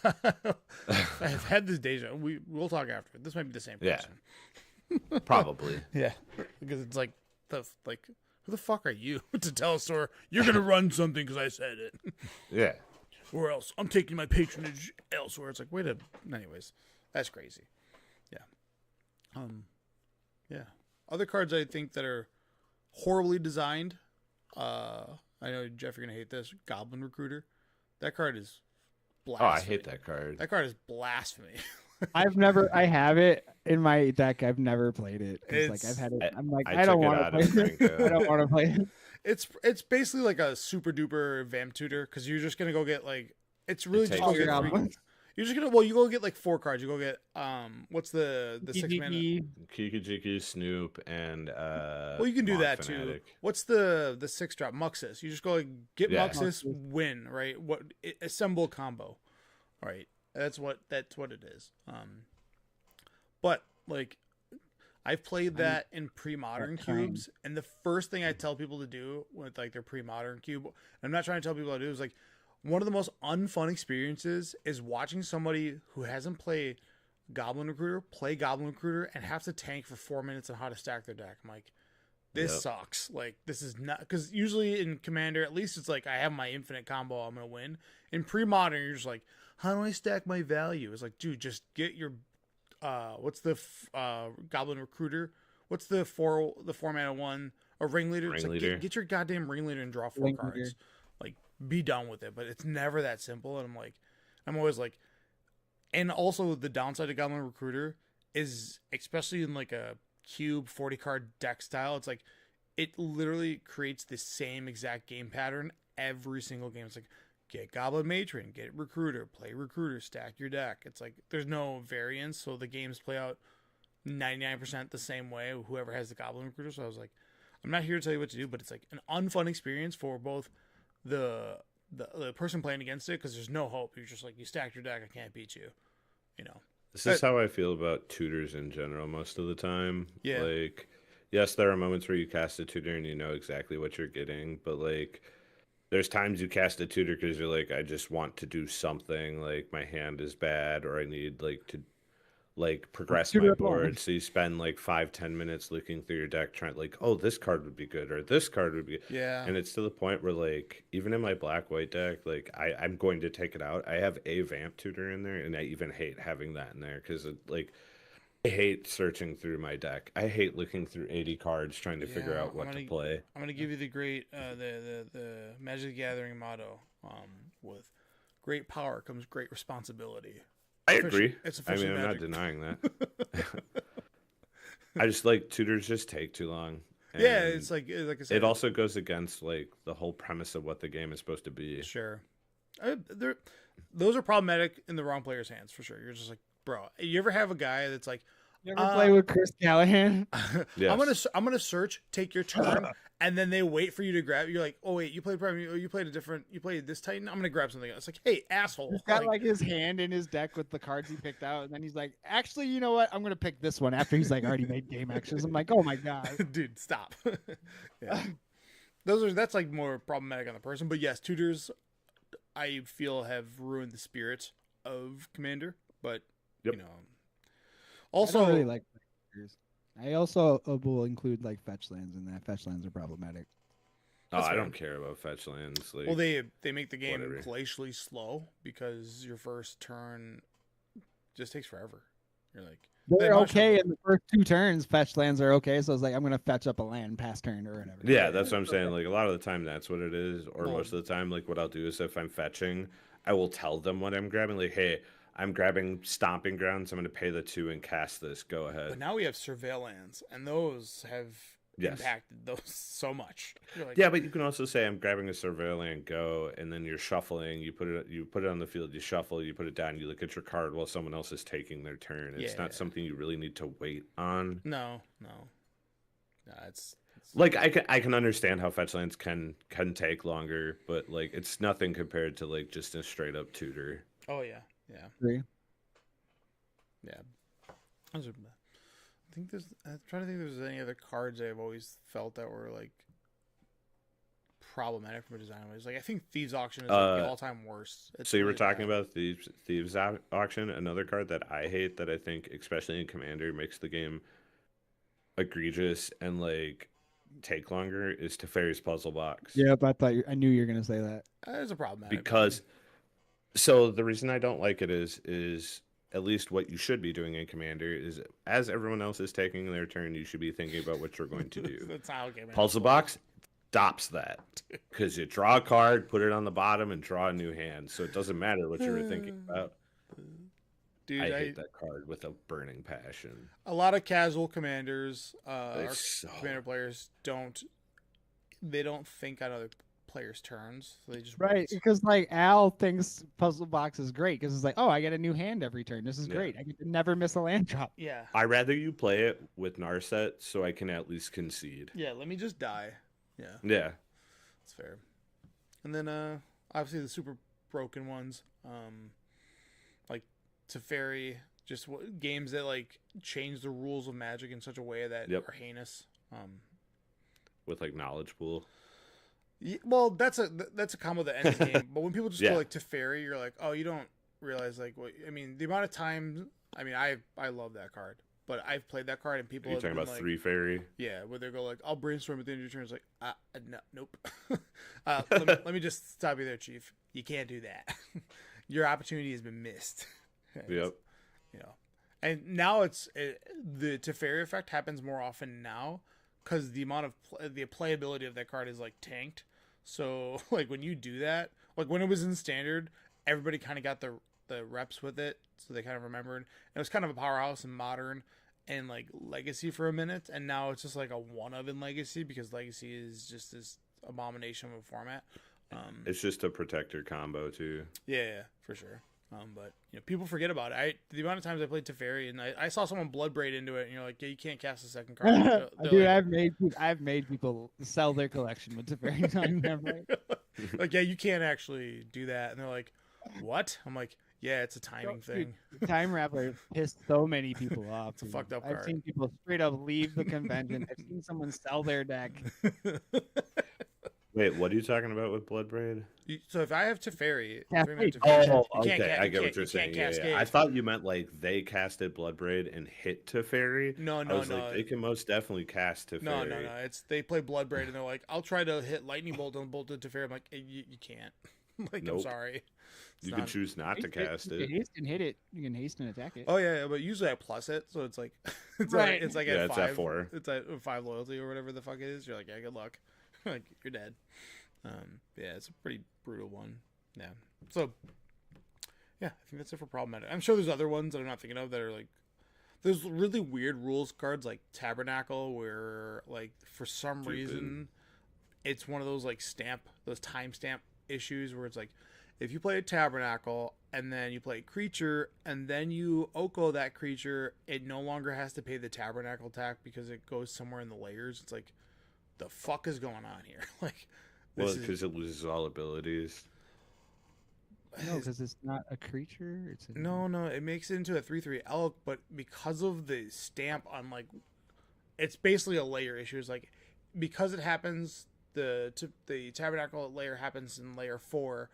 I've had this deja. We'll talk after. This might be the same Yeah. person. Probably. Yeah, because it's like who the fuck are you to tell a store you're gonna run something because I said it, Yeah. or else I'm taking my patronage elsewhere. It's like anyways, that's crazy. Yeah, yeah. Other cards I think that are horribly designed. I know Jeff, you're gonna hate this. Goblin Recruiter. That card is Oh, I blasphemy. hate that card. That card is blasphemy. I have it in my deck. I've never played it. Like I've had it. I'm like, I don't want to play it. I don't want to play it. It's basically like a super duper vamp tutor because you're just gonna go get like you're just gonna you go get like 4 cards. You go get what's the 6 mana Kiki, Snoop, and well you can do that too. What's the 6 drop Muxus? You just go like get Muxus, win, right? Assemble combo, right? That's what it is. But like I've played that in pre-modern cubes, and the first thing I tell people to do with like their pre-modern cube, I'm not trying to tell people to do, is like one of the most unfun experiences is watching somebody who hasn't played Goblin Recruiter play Goblin Recruiter and have to tank for 4 minutes on how to stack their deck. I'm like, this sucks. Like this is not, because usually in Commander, at least it's like I have my infinite combo, I'm gonna win. In pre-modern, you're just like, how do I stack my value? It's like, dude, just get your what's the Goblin Recruiter? What's the 4 mana one? A Ringleader. It's like, get your goddamn Ringleader and draw 4 cards. Like, be done with it. But it's never that simple. And I'm always like, and also the downside of Goblin Recruiter is, especially in like a cube 40 card deck style, it's like it literally creates the same exact game pattern every single game. It's like, get Goblin Matron, get Recruiter, play Recruiter, stack your deck. It's like there's no variance, so the games play out 99% the same way, whoever has the Goblin Recruiter. So I was like, I'm not here to tell you what to do, but it's like an unfun experience for both the person playing against it, because there's no hope. You're just like, you stacked your deck, I can't beat you. You know. This is how I feel about tutors in general most of the time. Yeah. Like, yes, there are moments where you cast a tutor and you know exactly what you're getting, but like there's times you cast a tutor because you're like, I just want to do something, like my hand is bad, or I need like to like progress my board. So you spend like 5-10 minutes looking through your deck trying like, oh, this card would be good, or this card would be good. Yeah. And it's to the point where like even in my black-white deck, like I'm going to take it out. I have a vamp tutor in there, and I even hate having that in there because like I hate searching through my deck. I hate looking through 80 cards trying to figure out what to play. I'm gonna give you the great the Magic the Gathering motto. With great power comes great responsibility. I agree. It's I'm Magic. not denying that. I just like tutors just take too long. Yeah, it's like I said. It also goes against like the whole premise of what the game is supposed to be. Sure, those are problematic in the wrong player's hands for sure. You're just like, bro, you ever have a guy that's like, you ever play with Chris Callahan? Yes. I'm gonna search, take your turn, and then they wait for you to grab. You're like, oh wait, you played you played this Titan. I'm gonna grab something else. It's like, hey, asshole. He's got like his hand in his deck with the cards he picked out, and then he's like, actually, you know what? I'm gonna pick this one after he's like already made game actions. I'm like, oh my god, dude, stop. Yeah, that's like more problematic on the person. But yes, tutors, I feel, have ruined the spirit of Commander. But you know. Also, I don't really like tutors. I also will include like fetch lands in that. Fetch lands are problematic. I don't care about fetch lands. Like, well, they make the game glacially slow because your first turn just takes forever. You're like, they're okay in the first 2 turns. Fetch lands are okay, so it's like I'm gonna fetch up a land past turn or whatever. Yeah, that's what I'm saying. Like a lot of the time, that's what it is. Or most of the time, like what I'll do is if I'm fetching, I will tell them what I'm grabbing. Like, hey, I'm grabbing Stomping Grounds. I'm going to pay the 2 and cast this. Go ahead. But now we have Surveillance, and those have impacted those so much. Like, yeah, but you can also say I'm grabbing a Surveillance, go, and then you're shuffling. You put it on the field. You shuffle. You put it down. You look at your card while someone else is taking their turn. It's not something you really need to wait on. No, it's like I can understand how fetch lands can take longer, but like it's nothing compared to like just a straight up tutor. Oh yeah. Yeah. Agree. Yeah. I'm trying to think if there's any other cards I've always felt that were like problematic from a design ways. Like I think Thieves Auction is like the all-time worst. So you were talking about Thieves Auction, another card that I hate that I think especially in Commander makes the game egregious and like take longer is Teferi's Puzzle Box. Yep, I knew you were gonna say that. That is a problem because. So the reason I don't like it is at least what you should be doing in Commander is as everyone else is taking their turn, you should be thinking about what you're going to do. That's how Puzzle Box stops that because you draw a card, put it on the bottom, and draw a new hand. So it doesn't matter what you were thinking about. Dude, I hate that card with a burning passion. A lot of casual commanders, commander players don't think on other players' turns, so they just right, because like Al thinks Puzzle Box is great because it's like, oh, I get a new hand every turn. This is great. I get to never miss a land drop. Yeah. I'd rather you play it with Narset so I can at least concede. Yeah, let me just die. Yeah. Yeah. That's fair. And then obviously the super broken ones, like Teferi, just games that like change the rules of Magic in such a way that are heinous. With like knowledge pool. Yeah, well, that's a combo that ends the game. But when people just go like Teferi, you're like, oh, you don't realize like what I mean. The amount of time. I mean, I love that card, but I've played that card and people. Are you talking about like, 3 fairy? Yeah, where they go like, I'll brainstorm at the end of your turn. It's like, no, nope. let me just stop you there, Chief. You can't do that. Your opportunity has been missed. Yep. You know, and now the Teferi effect happens more often now. Because the amount of the playability of that card is like tanked, so like when you do that, like when it was in standard, everybody kind of got the reps with it, so they kind of remembered. And it was kind of a powerhouse in modern and like legacy for a minute, and now it's just like a one of in legacy because legacy is just this abomination of a format. It's just a protector combo too. Yeah, for sure. But you know, people forget about it. The amount of times I played Teferi and I saw someone Bloodbraid into it, and you're like, yeah, you can't cast a second card. Dude, like, I've made people sell their collection with Teferi. Like, yeah, you can't actually do that, and they're like, what? I'm like, yeah, it's a timing thing. Dude, Time Rattler pissed so many people off. It's a fucked up card. I've seen people straight up leave the convention. I've seen someone sell their deck. Wait, what are you talking about with Bloodbraid? So if I have Teferi, okay, I get what you're saying. Yeah. I thought you meant like they casted Bloodbraid and hit Teferi. No. Like, they can most definitely cast Teferi. No. It's they play Bloodbraid and they're like, I'll try to hit Lightning Bolt and Bolt to Teferi. I'm like, you can't. Like, nope. I'm sorry. You can choose not to cast it. You can haste and hit it. You can haste and attack it. Oh yeah, but usually I plus it, so it's like it's right. Like at it's 5. At 4. It's at 5 loyalty or whatever the fuck it is. You're like, yeah, good luck. Like you're dead. Yeah, it's a pretty brutal one. Yeah. So, yeah, I think that's it for problematic. I'm sure there's other ones that I'm not thinking of that are like, there's really weird rules cards like Tabernacle where like for some reason it's one of those like those timestamp issues where it's like if you play a Tabernacle and then you play a creature and then you Oko that creature, it no longer has to pay the Tabernacle attack because it goes somewhere in the layers. It's like, the fuck is going on here? Like, well, because it loses all abilities. No, because it's not a creature. No, it makes it into a 3/3 elk, but because of the stamp on like, it's basically a layer issue. It's like because it happens, the Tabernacle layer happens in layer 4,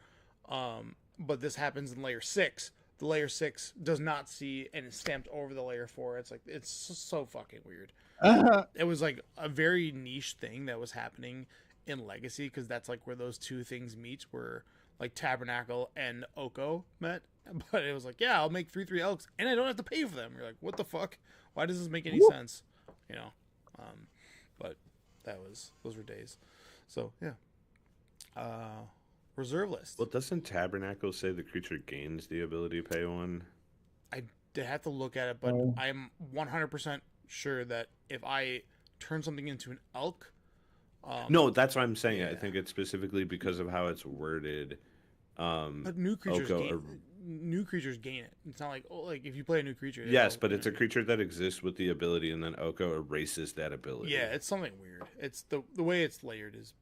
but this happens in layer 6. The layer 6 does not see and it's stamped over the layer 4. It's like it's so fucking weird. It was like a very niche thing that was happening in Legacy because that's like where those two things meet, where like Tabernacle and Oko met. But it was like, yeah, I'll make 3/3 elks and I don't have to pay for them. You're like, what the fuck? Why does this make any sense? You know. But those were days. So yeah. Reserve list. Well, doesn't Tabernacle say the creature gains the ability to pay 1? I have to look at it, but I'm 100% sure that if I turn something into an elk. No, that's what I'm saying. Yeah. I think it's specifically because of how it's worded. But new creatures gain it. It's not like if you play a new creature. Yes, but it's a creature that exists with the ability, and then Oko erases that ability. Yeah, it's something weird. It's the way it's layered is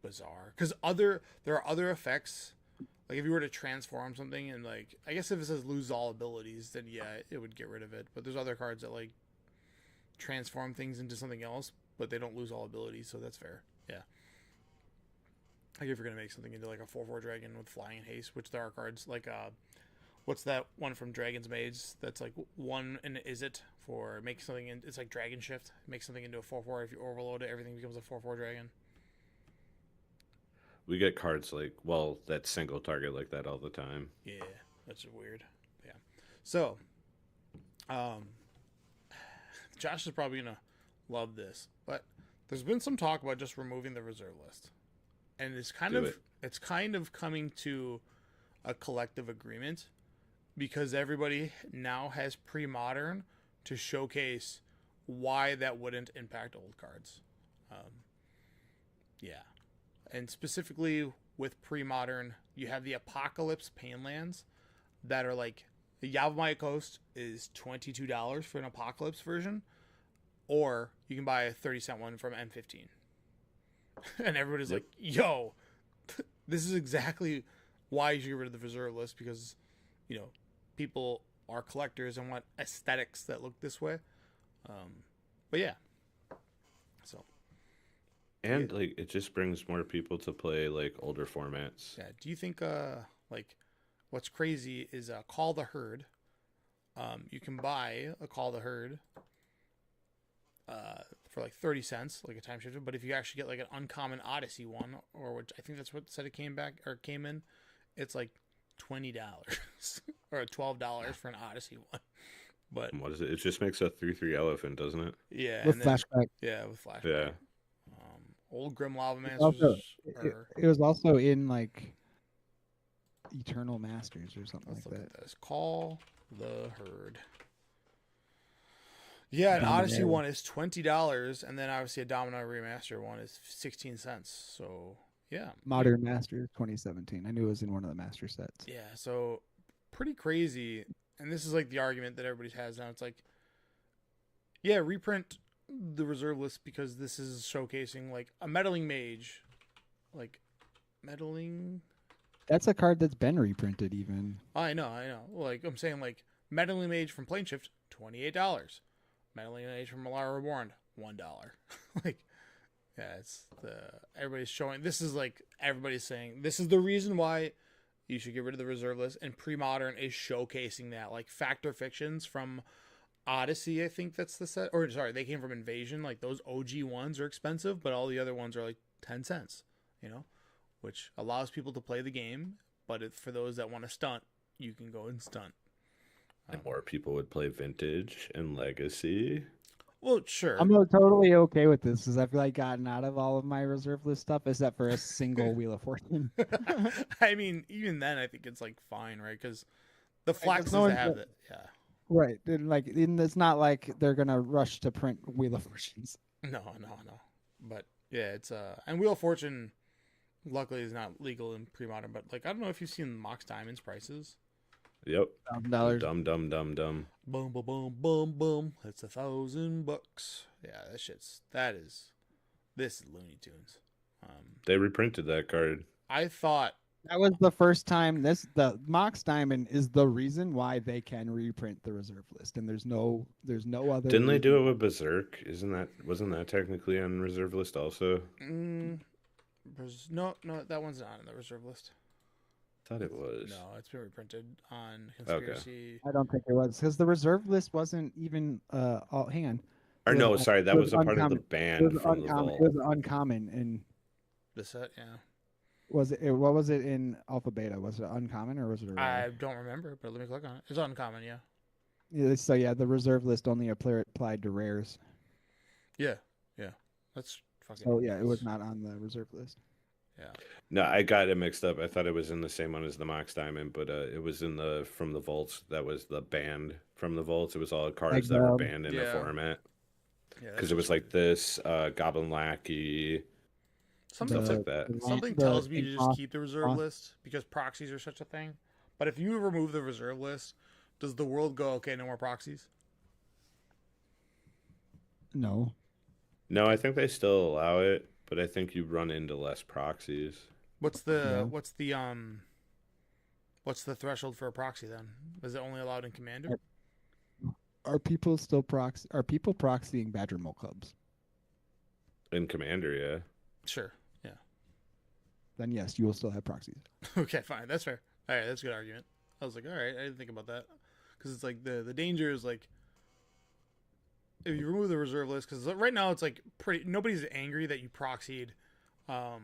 bizarre. Because there are other effects. Like if you were to transform something, and like I guess if it says lose all abilities, then yeah, it would get rid of it. But there's other cards that like transform things into something else, but they don't lose all abilities, so that's fair. Yeah. Like if you're gonna make something into like a 4/4 dragon with flying and haste, which there are cards like what's that one from Dragon's Maids that's like 1 and is it for make something in, it's like Dragon Shift, make something into a 4/4. If you overload it, everything becomes a 4/4 dragon. We get cards like that single target like that all the time. Yeah, that's weird. Yeah. So Josh is probably gonna love this, but There's been some talk about just removing the reserve list, and it's kind of coming to a collective agreement because everybody now has pre-modern to showcase why that wouldn't impact old cards. Yeah, and specifically with pre-modern, you have the Apocalypse Painlands that are like the Yavimaya Coast is $22 for an Apocalypse version, or you can buy a 30-cent one from M15. And everybody's like, yo, this is exactly why you should get rid of the reserve list, because, you know, people are collectors and want aesthetics that look this way. But yeah. So. And like it just brings more people to play like older formats. Yeah. Do you think like what's crazy is Call the Herd. You can buy a Call the Herd for like 30 cents, like a time shifter. But if you actually get like an uncommon Odyssey one, or which I think that's what said it came in, it's like $20 or $12 for an Odyssey one. But what is it? It just makes a 3/3 elephant, doesn't it? Yeah, with flashback. Yeah, with flashback. Yeah. Old Grim Lava Masters. It was also in like Eternal Masters or something like that. This. Call the Herd. Yeah, an Odyssey one is $20, and then obviously a Domino Remaster one is 16 cents. So yeah, Modern Masters 2017. I knew it was in one of the master sets. Yeah, so pretty crazy. And this is like the argument that everybody has now. It's like, yeah, reprint the reserve list because this is showcasing like a meddling mage, like meddling. That's a card that's been reprinted even. I know. Like I'm saying, like meddling mage from Planeshift, $28. Meddling mage from Malara Reborn, $1. Like, yeah, it's everybody's showing. This is like everybody's saying this is the reason why you should get rid of the reserve list, and pre-modern is showcasing that. Like Fact or Fictions from Odyssey, I think that's the set. Or sorry, they came from Invasion. Like those OG ones are expensive, but all the other ones are like 10 cents, you know, which allows people to play the game. But for those that want to stunt, you can go and stunt. And more people would play Vintage and Legacy. Well, sure. I'm totally okay with this because I feel like gotten out of all of my reserve list stuff except for a single Wheel of Fortune. I mean, even then, I think it's like fine, right? Because the flaxes have it, yeah. Right, and like it's not like they're gonna rush to print Wheel of Fortunes. No. But yeah, it's and Wheel of Fortune, luckily, is not legal in pre-modern. But like, I don't know if you've seen Mox Diamond's prices. Yep. $1,000. Dumb. Boom, boom, boom, boom, boom. It's $1,000. Yeah, this is Looney Tunes. They reprinted that card. I thought that was the first time. The Mox Diamond is the reason why they can reprint the reserve list, and there's no other. Didn't they do it with Berserk? Wasn't that technically on reserve list also? No, that one's not on the reserve list. Thought it was. No, it's been reprinted on Conspiracy. Okay. I don't think it was because the reserve list wasn't even. Hang on. Or no, sorry, that was a part of the band from the vault. It was uncommon in the set. Yeah. Was it? What was it in Alpha Beta? Was it uncommon or was it? I don't remember, but let me click on it. It's uncommon, yeah. Yeah. So yeah, the reserve list only applied to rares. Yeah. That's fucking. So yeah, it was not on the reserve list. Yeah. No, I got it mixed up. I thought it was in the same one as the Mox Diamond, but it was in from the vaults. That was the band from the vaults. It was all cards that were banned in the format. Yeah, because it was like this Goblin Lackey, stuff like that. Something tells me to just keep the reserve list because proxies are such a thing. But if you remove the reserve list, does the world go, okay, no more proxies? No. No, I think they still allow it. But I think you run into less proxies. What's the threshold for a proxy then? Is it only allowed in Commander? Are people proxying Badger Mole Cubs? In Commander, yeah. Sure, yeah. Then yes, you will still have proxies. Okay, fine, that's fair. All right, that's a good argument. I was like, all right, I didn't think about that because it's like the danger is like. If you remove the reserve list, because right now it's like nobody's angry that you proxied, an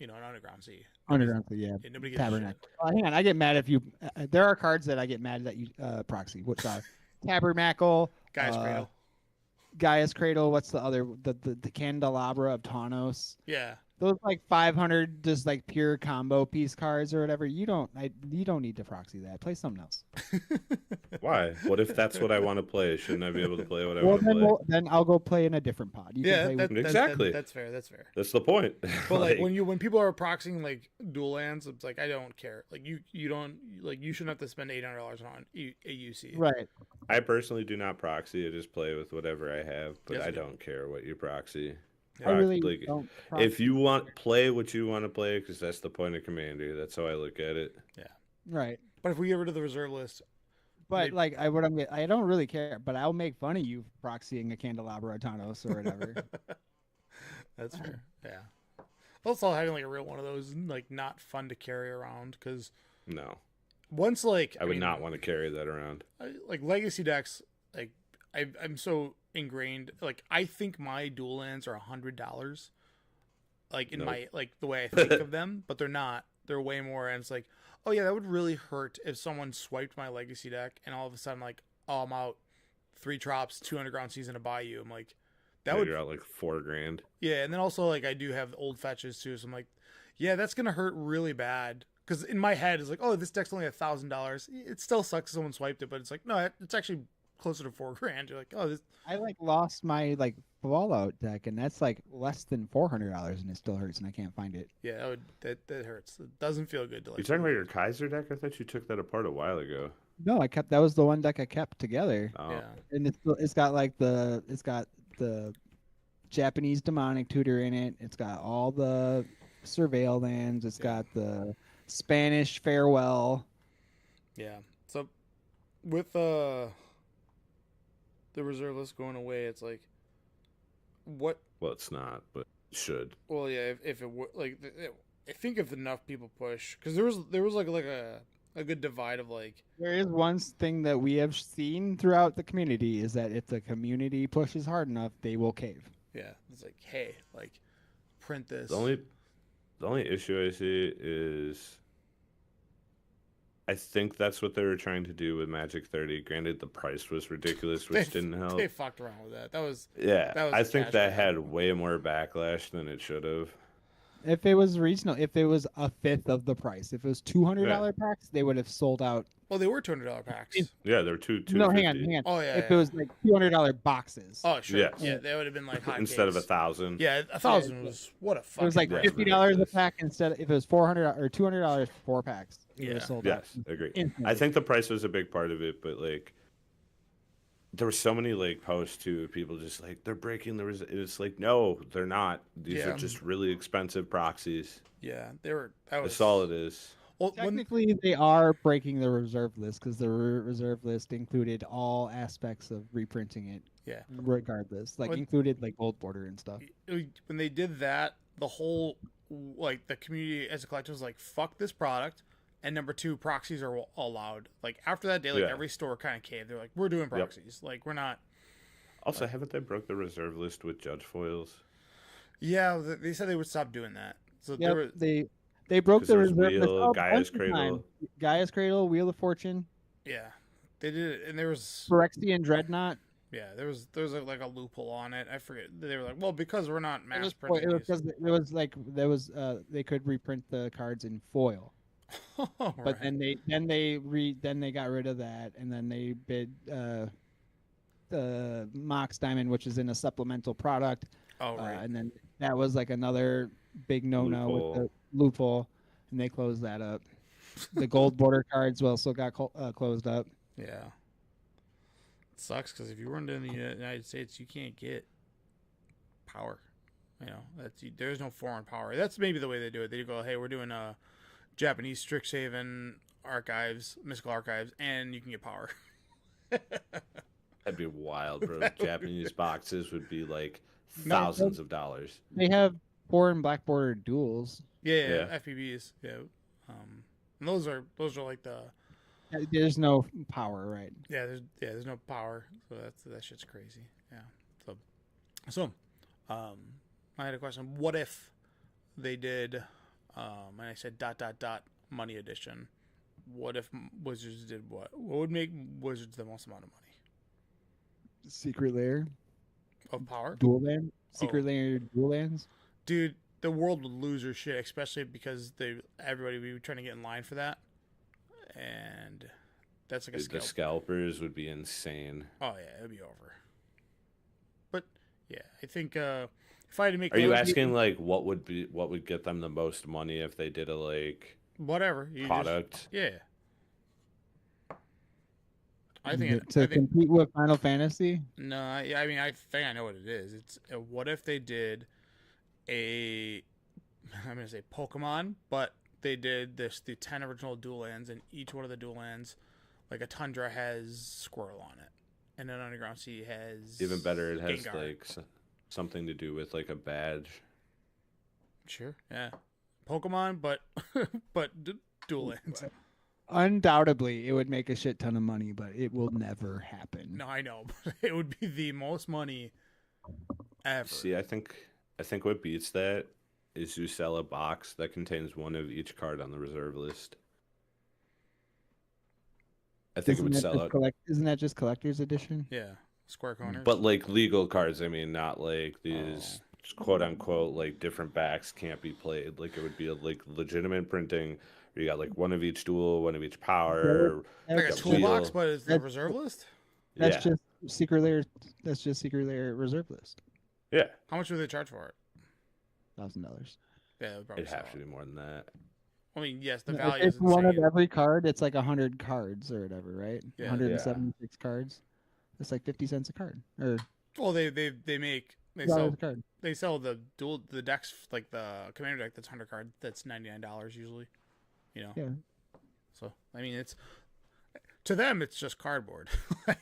Underground Sea. Underground Sea, yeah. Nobody gets Tabernacle. Hang on, I get mad if you. There are cards that I get mad that you proxy, which are Tabernacle, Guy's Cradle, Gaia's Cradle. What's the other? The Candelabra of Tawnos. Yeah. Those like 500 just like pure combo piece cards or whatever. You don't need to proxy that. Play something else. Why? What if that's what I want to play? Shouldn't I be able to play what I Well, want to play? then I'll go play in a different pod. You can play with Exactly. That's fair. That's fair. That's the point. But like when people are proxying like dual lands, it's like I don't care. Like you don't like you shouldn't have to spend $800 on a UC. Right. I personally do not proxy. I just play with whatever I have, but Yes, I we do. don't care what you proxy. I really Like, don't. if you want play what you want to play, because that's the point of Commander. That's how I look at it. Right. But if we get rid of the reserve list, But like I don't really care. But I'll make fun of you proxying a Candelabra of Tawnos or whatever. that's fair. Yeah. Also having like a real one of those like not fun to carry around because No, once like I would not want to carry that around. like legacy decks like I'm so ingrained. Like I think my dual lands are $100, like in my like the way I think of them, but they're not. They're way more. And it's like, oh yeah, that would really hurt if someone swiped my legacy deck and all of a sudden like, oh, I'm out 3 drops, 200 ground season to buy you. I'm like, that would You're out like $4,000. yeah. And then also like I do have old fetches too, so I'm like, yeah, that's gonna hurt really bad. Because in my head it's like, oh, this deck's only $1,000. It still sucks if someone swiped it, but it's like, no, it's actually closer to $4,000. You're like, oh, this. I like lost my like Fallout deck, and that's like less than $400, and it still hurts, and I can't find it. Yeah, that hurts. It doesn't feel good to like. You talking about your Kaiser deck? I thought you took that apart a while ago. No, that was the one deck I kept together, Oh. Yeah, and it's got the Japanese demonic tutor in it. It's got all the surveil lands. It's got the Spanish farewell. yeah. So with the reserve list going away, it's like, what? Well, it's not, but it should. Well, yeah. If it were like, I think if enough people push, because there was like a good divide of like. There is one thing that we have seen throughout the community is that if the community pushes hard enough, they will cave. Yeah, it's like, hey, like, print this. The only issue I see is I think that's what they were trying to do with Magic 30. Granted, the price was ridiculous, which didn't help. They fucked around with that. That was I think cash that grab. had way more backlash than it should have. If it was regional, if it was a fifth of the price, if it was $200 Yeah. packs, they would have sold out. Well, they were $200 packs. Yeah, there were two. No, hang $250 on. Oh yeah. If yeah. it was like $200 boxes, Oh sure. Yes. Yeah, they would have been like hot instead of cakes. 1,000. Yeah, 1,000 was what a fucking. it was like Yeah. $50 a ridiculous. pack instead. If it was $400 or $200 for 4 packs, it would Yeah. have sold Yes, out. agree. instantly. I think the price was a big part of it, but like there were so many like posts too of people just like they're breaking the it's like no, they're not. These Yeah. are just really expensive proxies. Yeah, they were. That was That's all it is. Well, when, Technically, they are breaking the reserve list because the reserve list included all aspects of reprinting it. Yeah. Regardless, like When- included like gold border and stuff. when they did that, the whole like the community as a collective was like, "Fuck this product." And number 2, proxies are allowed. Like after that day, like Yeah. every store kind of caved. They're like, "We're doing proxies. Like we're not." Also, haven't they broke the reserve list with judge foils? Yeah, they said they would stop doing that. So Yeah, there was, they broke 'Cause the there's reserve list. Wheel, a Gaia's bunch of Cradle. times. Gaia's Cradle, Wheel of Fortune, yeah, they did it, and there was Phyrexian Dreadnought. yeah, there was like a loophole on it. I forget. They were like, well, because we're not It mass was, printing. there was they could reprint the cards in foil, but then they got rid of that, and then they bid the Mox Diamond, which is in a supplemental product, oh right. and then that was like another big no-no with the loophole, and they closed that up. The gold border cards also got closed up. Yeah. It sucks because if you weren't in the United States, you can't get power. You know, there's no foreign power. That's maybe the way they do it. They go, hey, we're doing Japanese Strixhaven archives, mystical archives, and you can get power. That'd be wild, bro. Japanese boxes would be like thousands of dollars. They have foreign black border duels. Yeah. FPBs. Yeah. And those are like the There's no power, right? there's no power, so that shit's crazy. Yeah. So I had a question. What if they did and I said ... money edition? What if Wizards did what? What would make Wizards the most amount of money? Secret lair. of power. Dual land, Oh. secret layer dual lands. Dude, the world would lose their shit, especially because everybody would be trying to get in line for that, and that's like a Dude, the scalpers would be insane. Oh yeah, it'd be over. But yeah, I think if I had to make, are you asking like what would get them the most money if they did a like whatever product? Yeah. I think compete with Final Fantasy. No, I mean I think I know what it is. It's what if they did I'm gonna say Pokemon, but they did the 10 original dual lands, and each one of the dual lands, like a Tundra has Squirrel on it, and an Underground Sea has even better. It has Gengar. like something to do with like a badge. Sure, yeah, Pokemon, but dual lands. Undoubtedly, it would make a shit ton of money, but it will never happen. No, I know, but it would be the most money ever. See, I think what beats that is you sell a box that contains one of each card on the reserve list. I think it would sell out. Isn't that just collector's edition? Yeah, Square Corners. But like legal cards, I mean, not like these quote unquote like different backs can't be played. Like it would be a like legitimate printing. Where you got like one of each duel, one of each power. Like a toolbox, but it's the reserve list. That's just secret layer. That's just secret layer reserve list. Yeah. How much would they charge for it? $1,000. Yeah, it'd have to be more than that. I mean, yes, the value is one of every card. It's like 100 cards or whatever, right? Yeah. 176 cards. It's like 50 cents a card. Or well, they sell the decks, like the commander deck that's 100 cards. That's $99 usually. You know. Yeah. So I mean, it's to them it's just cardboard.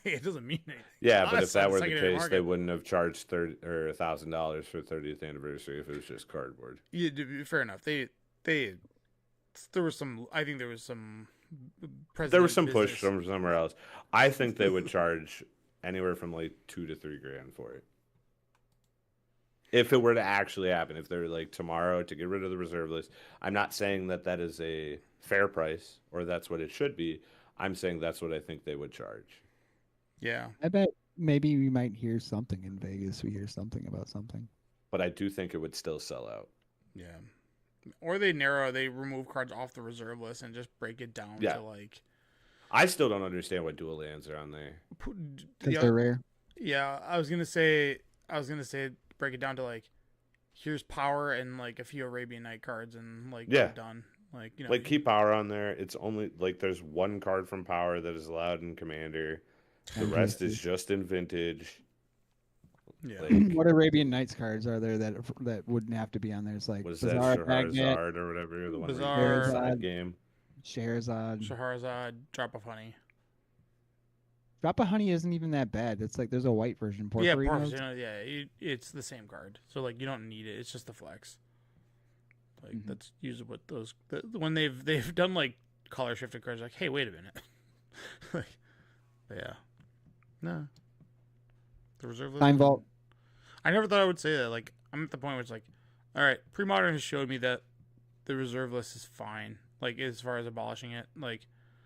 It doesn't mean anything. Yeah, but if that were the case, they wouldn't have charged $1,000 for 30th anniversary if it was just cardboard. Yeah, fair enough. There was some. I think there was some. There was some push from somewhere else. I think they would charge anywhere from like $2,000 to $3,000 for it. If it were to actually happen, if they were like tomorrow to get rid of the reserve list, I'm not saying that is a fair price or that's what it should be. I'm saying that's what I think they would charge. Yeah. I bet maybe we might hear something in Vegas. We hear something about something. But I do think it would still sell out. Yeah. Or they remove cards off the reserve list and just break it down to like. I still don't understand what dual lands are on there. Because they're rare. Yeah, I was gonna say break it down to like, here's power and like a few Arabian Night cards and like done. Like, you know, like keep power on there. It's only like there's one card from power that is allowed in Commander. The rest is just in Vintage. Yeah. Like, what Arabian Nights cards are there that wouldn't have to be on there? It's like what is that? Shahrazad or whatever. The one Bazaar game. Shahrazad. Drop of Honey. Drop of Honey isn't even that bad. It's like there's a white version. It's the same card. So like you don't need it. It's just the flex. Like that's usually what those when they've done like color shifted cards. Like, hey, wait a minute. Like, yeah, no. The reserve list. Time Vault. I never thought I would say that. Like, I'm at the point where it's like, all right, pre-modern has showed me that the reserve list is fine. Like as far as abolishing it, like.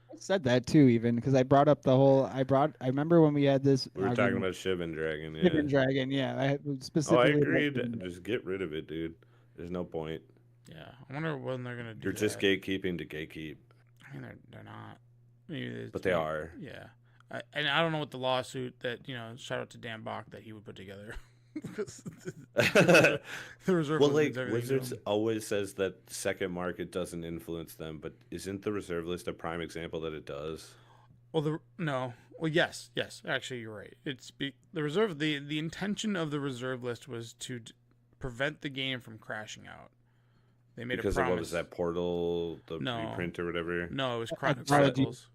I said that too, even because I brought up the whole. I remember when we had this. We were talking about Shivan Dragon. Yeah. Shivan Dragon, yeah. I specifically. I agreed. Just get rid of it, dude. There's no point. Yeah, I wonder when they're gonna do. You're just gatekeeping to gatekeep. I mean, they're not. Maybe but they are. Yeah, and I don't know what the lawsuit that shout out to Dan Bach that he would put together. The reserve. Well, like Wizards always says that second market doesn't influence them, but isn't the reserve list a prime example that it does? Well, yes. Actually, you're right. It's the reserve. The intention of the reserve list was to prevent the game from crashing out. They made because a promise. Of what was that Portal, reprint or whatever? No, it was Chronicles.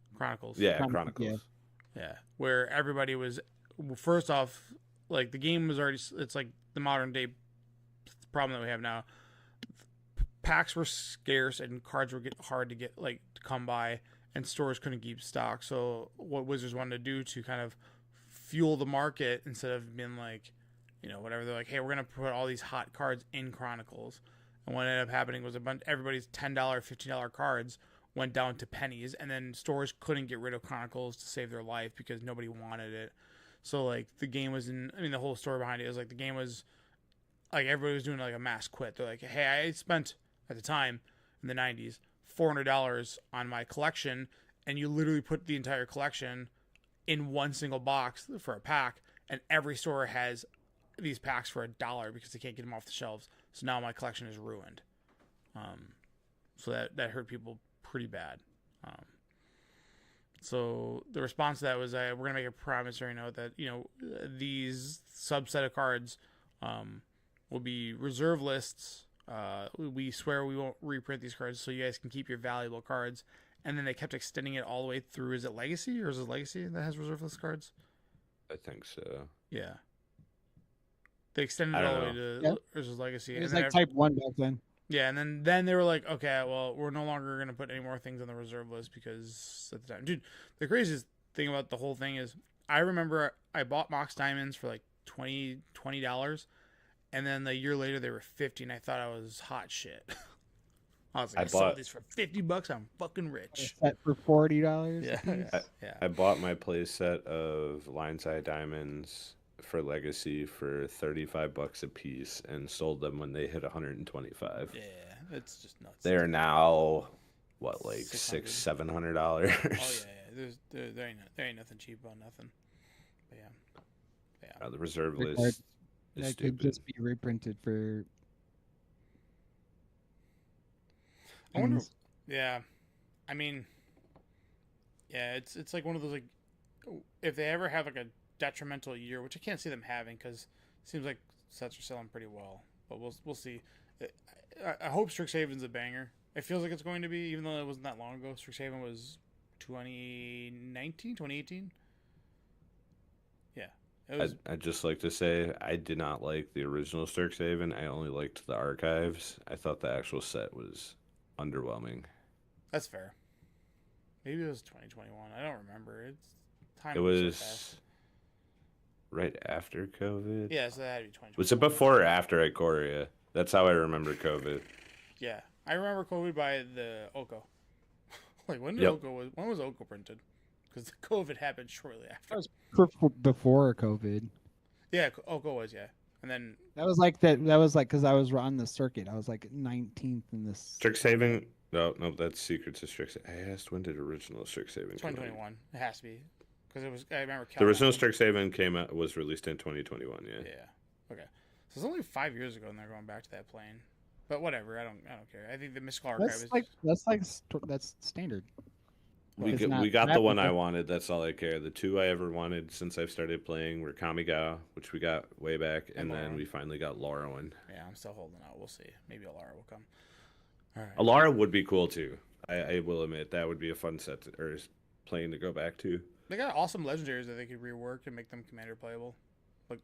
Yeah, Chronicles. Yeah, where everybody was first off, like the game was already. It's like the modern day problem that we have now. Packs were scarce and cards were hard to come by, and stores couldn't keep stock. So what Wizards wanted to do to kind of fuel the market instead of being like, whatever, they're like, hey, we're gonna put all these hot cards in Chronicles. And what ended up happening was everybody's $10, $15 cards went down to pennies, and then stores couldn't get rid of Chronicles to save their life because nobody wanted it. So like the game was the whole story behind it was like the game was like everybody was doing like a mass quit. They're like, hey, I spent at the time in the 90s $400 on my collection, and you literally put the entire collection in one single box for a pack, and every store has these packs for $1 because they can't get them off the shelves. So now my collection is ruined. So that hurt people pretty bad. So the response to that was, we're gonna make a promissory note that these subset of cards will be reserve lists. We swear we won't reprint these cards, so you guys can keep your valuable cards. And then they kept extending it all the way through. Is it Legacy, or is it Legacy that has reserve list cards? I think so. Yeah. They extended it all the way to versus Legacy. It was like Type 1 back then. Yeah, and then they were like, okay, well, we're no longer going to put any more things on the reserve list because at the time. Dude, the craziest thing about the whole thing is I remember I bought Mox Diamonds for like $20, and then the year later they were $50, and I thought I was hot shit. I was like, I sold these for $50. I'm fucking rich. Set for $40. Yeah. I bought my play set of Lion's Eye Diamonds for Legacy for $35 a piece and sold them when they hit 125. Yeah, it's just nuts. They are now what, like $600-$700. Oh yeah. There ain't nothing cheap on nothing. But yeah. The reserve list is that stupid. could just be reprinted for. I wonder. Yeah, I mean, yeah, it's like one of those, like, if they ever have like a detrimental year, which I can't see them having because it seems like sets are selling pretty well, but we'll see. I hope Strixhaven's a banger. It feels like it's going to be, even though it wasn't that long ago. Strixhaven was 2018. Yeah. I'd just like to say I did not like the original Strixhaven. I only liked the archives. I thought the actual set was underwhelming. That's fair. Maybe it was 2021. I don't remember. It was right after COVID. Yeah, so that had to be 2021. Was it before or after Ikoria? That's how I remember COVID. Yeah, I remember COVID by the Oko. Like when was Oko printed? Because the COVID happened shortly after. That was before COVID. Yeah, Oko was, yeah. And then that was like because I was on the circuit. I was like 19th in this. Strixhaven. No, that's Secrets of Strixhaven. I asked when did original Strixhaven 2021. It has to be because it was. I remember the original Strixhaven was released in 2021. Yeah. Yeah. Okay. So it's only 5 years ago, and they're going back to that plane. But whatever. I don't care. I think the Mystical Archive is that's standard. We got the one I wanted. That's all I care. The two I ever wanted since I've started playing were Kamigawa, which we got way back, and then we finally got Lorwyn. Yeah, I'm still holding out. We'll see. Maybe Alara will come. All right. Alara would be cool too. I will admit that would be a fun set plane to go back to. They got awesome legendaries that they could rework and make them commander playable. Like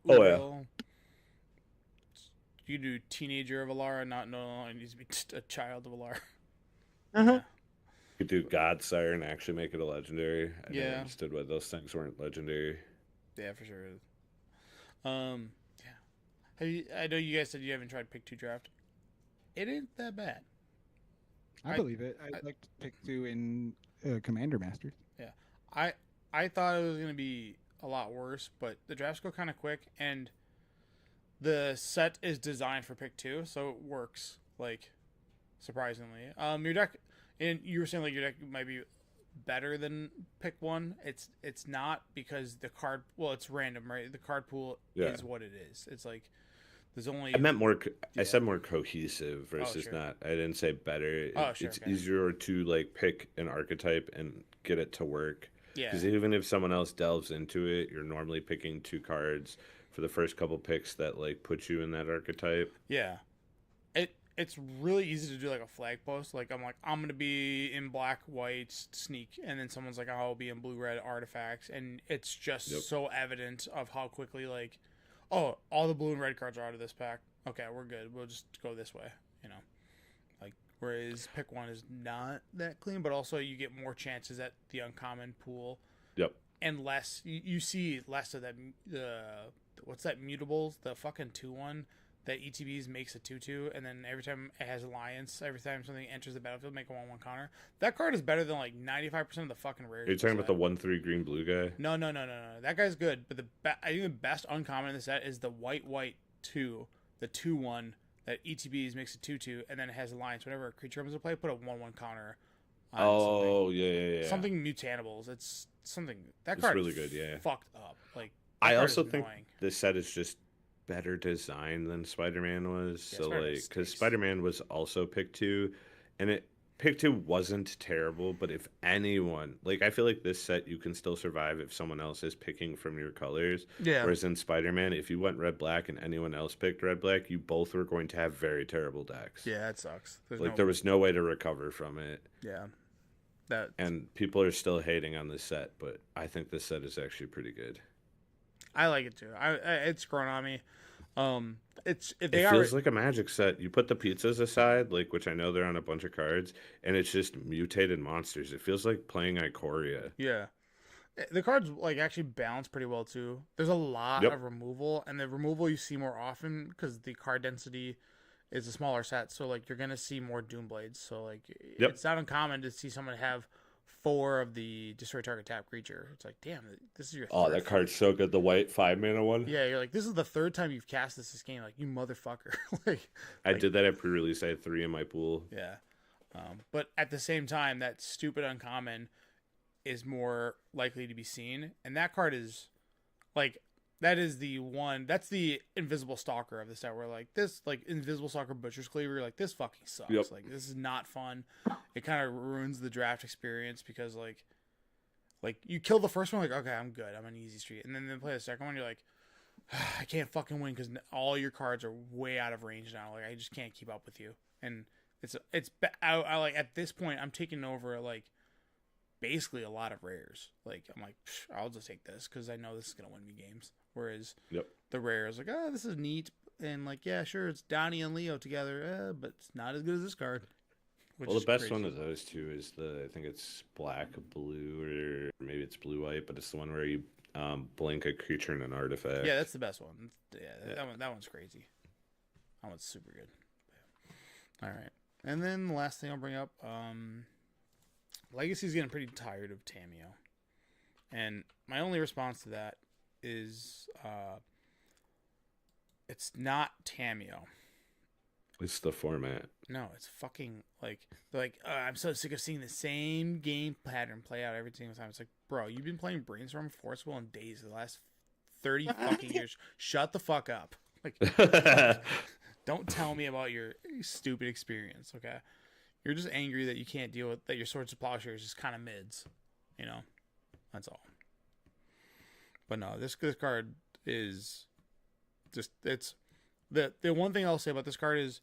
you do teenager of Alara, it needs to be just a child of Alara. Uh-huh. Yeah. You could do Godsire and actually make it a legendary. I never understood why those things weren't legendary. Yeah, for sure. Yeah. I know you guys said you haven't tried Pick 2 Draft. It ain't that bad. I believe it. I'd like to Pick 2 in Commander Masters. Yeah. I thought it was going to be a lot worse, but the drafts go kind of quick, and the set is designed for Pick 2, so it works, like, surprisingly. Your deck, and you were saying, like, your deck might be better than Pick 1. It's not because the card, well, it's random, right? The card pool is what it is. It's like, there's only... I meant more, I said more cohesive versus not. I didn't say better. It's easier to, like, pick an archetype and get it to work. Yeah. Because even if someone else delves into it, you're normally picking 2 cards for the first couple picks that, like, put you in that archetype. Yeah. It's really easy to do, like, a flag post. Like, I'm going to be in black, white, sneak. And then someone's like, I'll be in blue, red, artifacts. And it's just so evident of how quickly, like, oh, all the blue and red cards are out of this pack. Okay, we're good. We'll just go this way, you know. Like, whereas Pick 1 is not that clean, but also you get more chances at the uncommon pool. Yep. And less, you see less of that, what's that, mutables? The fucking 2-1 that ETBs makes a 2/2, and then every time it has alliance, every time something enters the battlefield, make a 1/1 counter. That card is better than like 95% of the fucking rares. Are you talking about the 1/3 green blue guy? No. That guy's good, but I think the best uncommon in the set is the white 2, the 2/1 that ETBs makes a 2/2, and then it has alliance. Whenever a creature comes into play, put a 1/1 counter. Oh yeah. Something mutantables. It's something that it's card really good. Yeah, fucked up. Like I also think this set is just better design than Spider-Man was. Yeah, so like, because Spider-Man was also pick 2, and pick 2 wasn't terrible. But if anyone, like, I feel like this set you can still survive if someone else is picking from your colors. Yeah. Whereas in Spider-Man, if you went red black and anyone else picked red black, you both were going to have very terrible decks. Yeah, it sucks. There was no way to recover from it. Yeah. And people are still hating on this set, but I think this set is actually pretty good. I like it too. It's grown on me. It feels like a Magic set. You put the pizzas aside, like, which I know they're on a bunch of cards, and it's just mutated monsters. It feels like playing Ikoria. Yeah, the cards like actually balance pretty well too. There's a lot of removal, and the removal you see more often because the card density is a smaller set. So like you're gonna see more Doomblades. So like it's not uncommon to see someone have 4 of the destroy target tap creature. It's like, damn, this is your third that card's so good. The white 5-mana one. Yeah, you're like, this is the 3rd time you've cast this game. Like, you motherfucker. I did that at pre-release. I had 3 in my pool. Yeah. But at the same time, that stupid uncommon is more likely to be seen. And that card is like, that is the one, that's the invisible stalker of the set where like this, like invisible stalker butcher's cleaver, like this fucking sucks. Yep. Like this is not fun. It kind of ruins the draft experience because like you kill the first one, like, okay, I'm good. I'm on easy street. And then they play the second one. You're like, I can't fucking win because all your cards are way out of range now. Like I just can't keep up with you. And I like at this point, I'm taking over like basically a lot of rares. Like I'm like, I'll just take this because I know this is going to win me games. Whereas the rare is like, this is neat. And like, yeah, sure, it's Donnie and Leo together, but it's not as good as this card. Well, the best one of those two is I think it's black, blue, or maybe it's blue, white, but it's the one where you blink a creature and an artifact. Yeah, that's the best one. Yeah, that one's crazy. That one's super good. All right. And then the last thing I'll bring up, Legacy's getting pretty tired of Tamiyo. And my only response to that is it's not Tamiyo. It's the format. No, it's fucking like they're like I'm so sick of seeing the same game pattern play out every single time. It's like, bro, you've been playing Brainstorm, Forceful, and Days for the last 30 fucking years. Shut the fuck up. Like, don't tell me about your stupid experience. Okay, you're just angry that you can't deal with that. Your Swords to Plowshare is just kind of mids. You know, that's all. But no, this card is just it's the one thing I'll say about this card is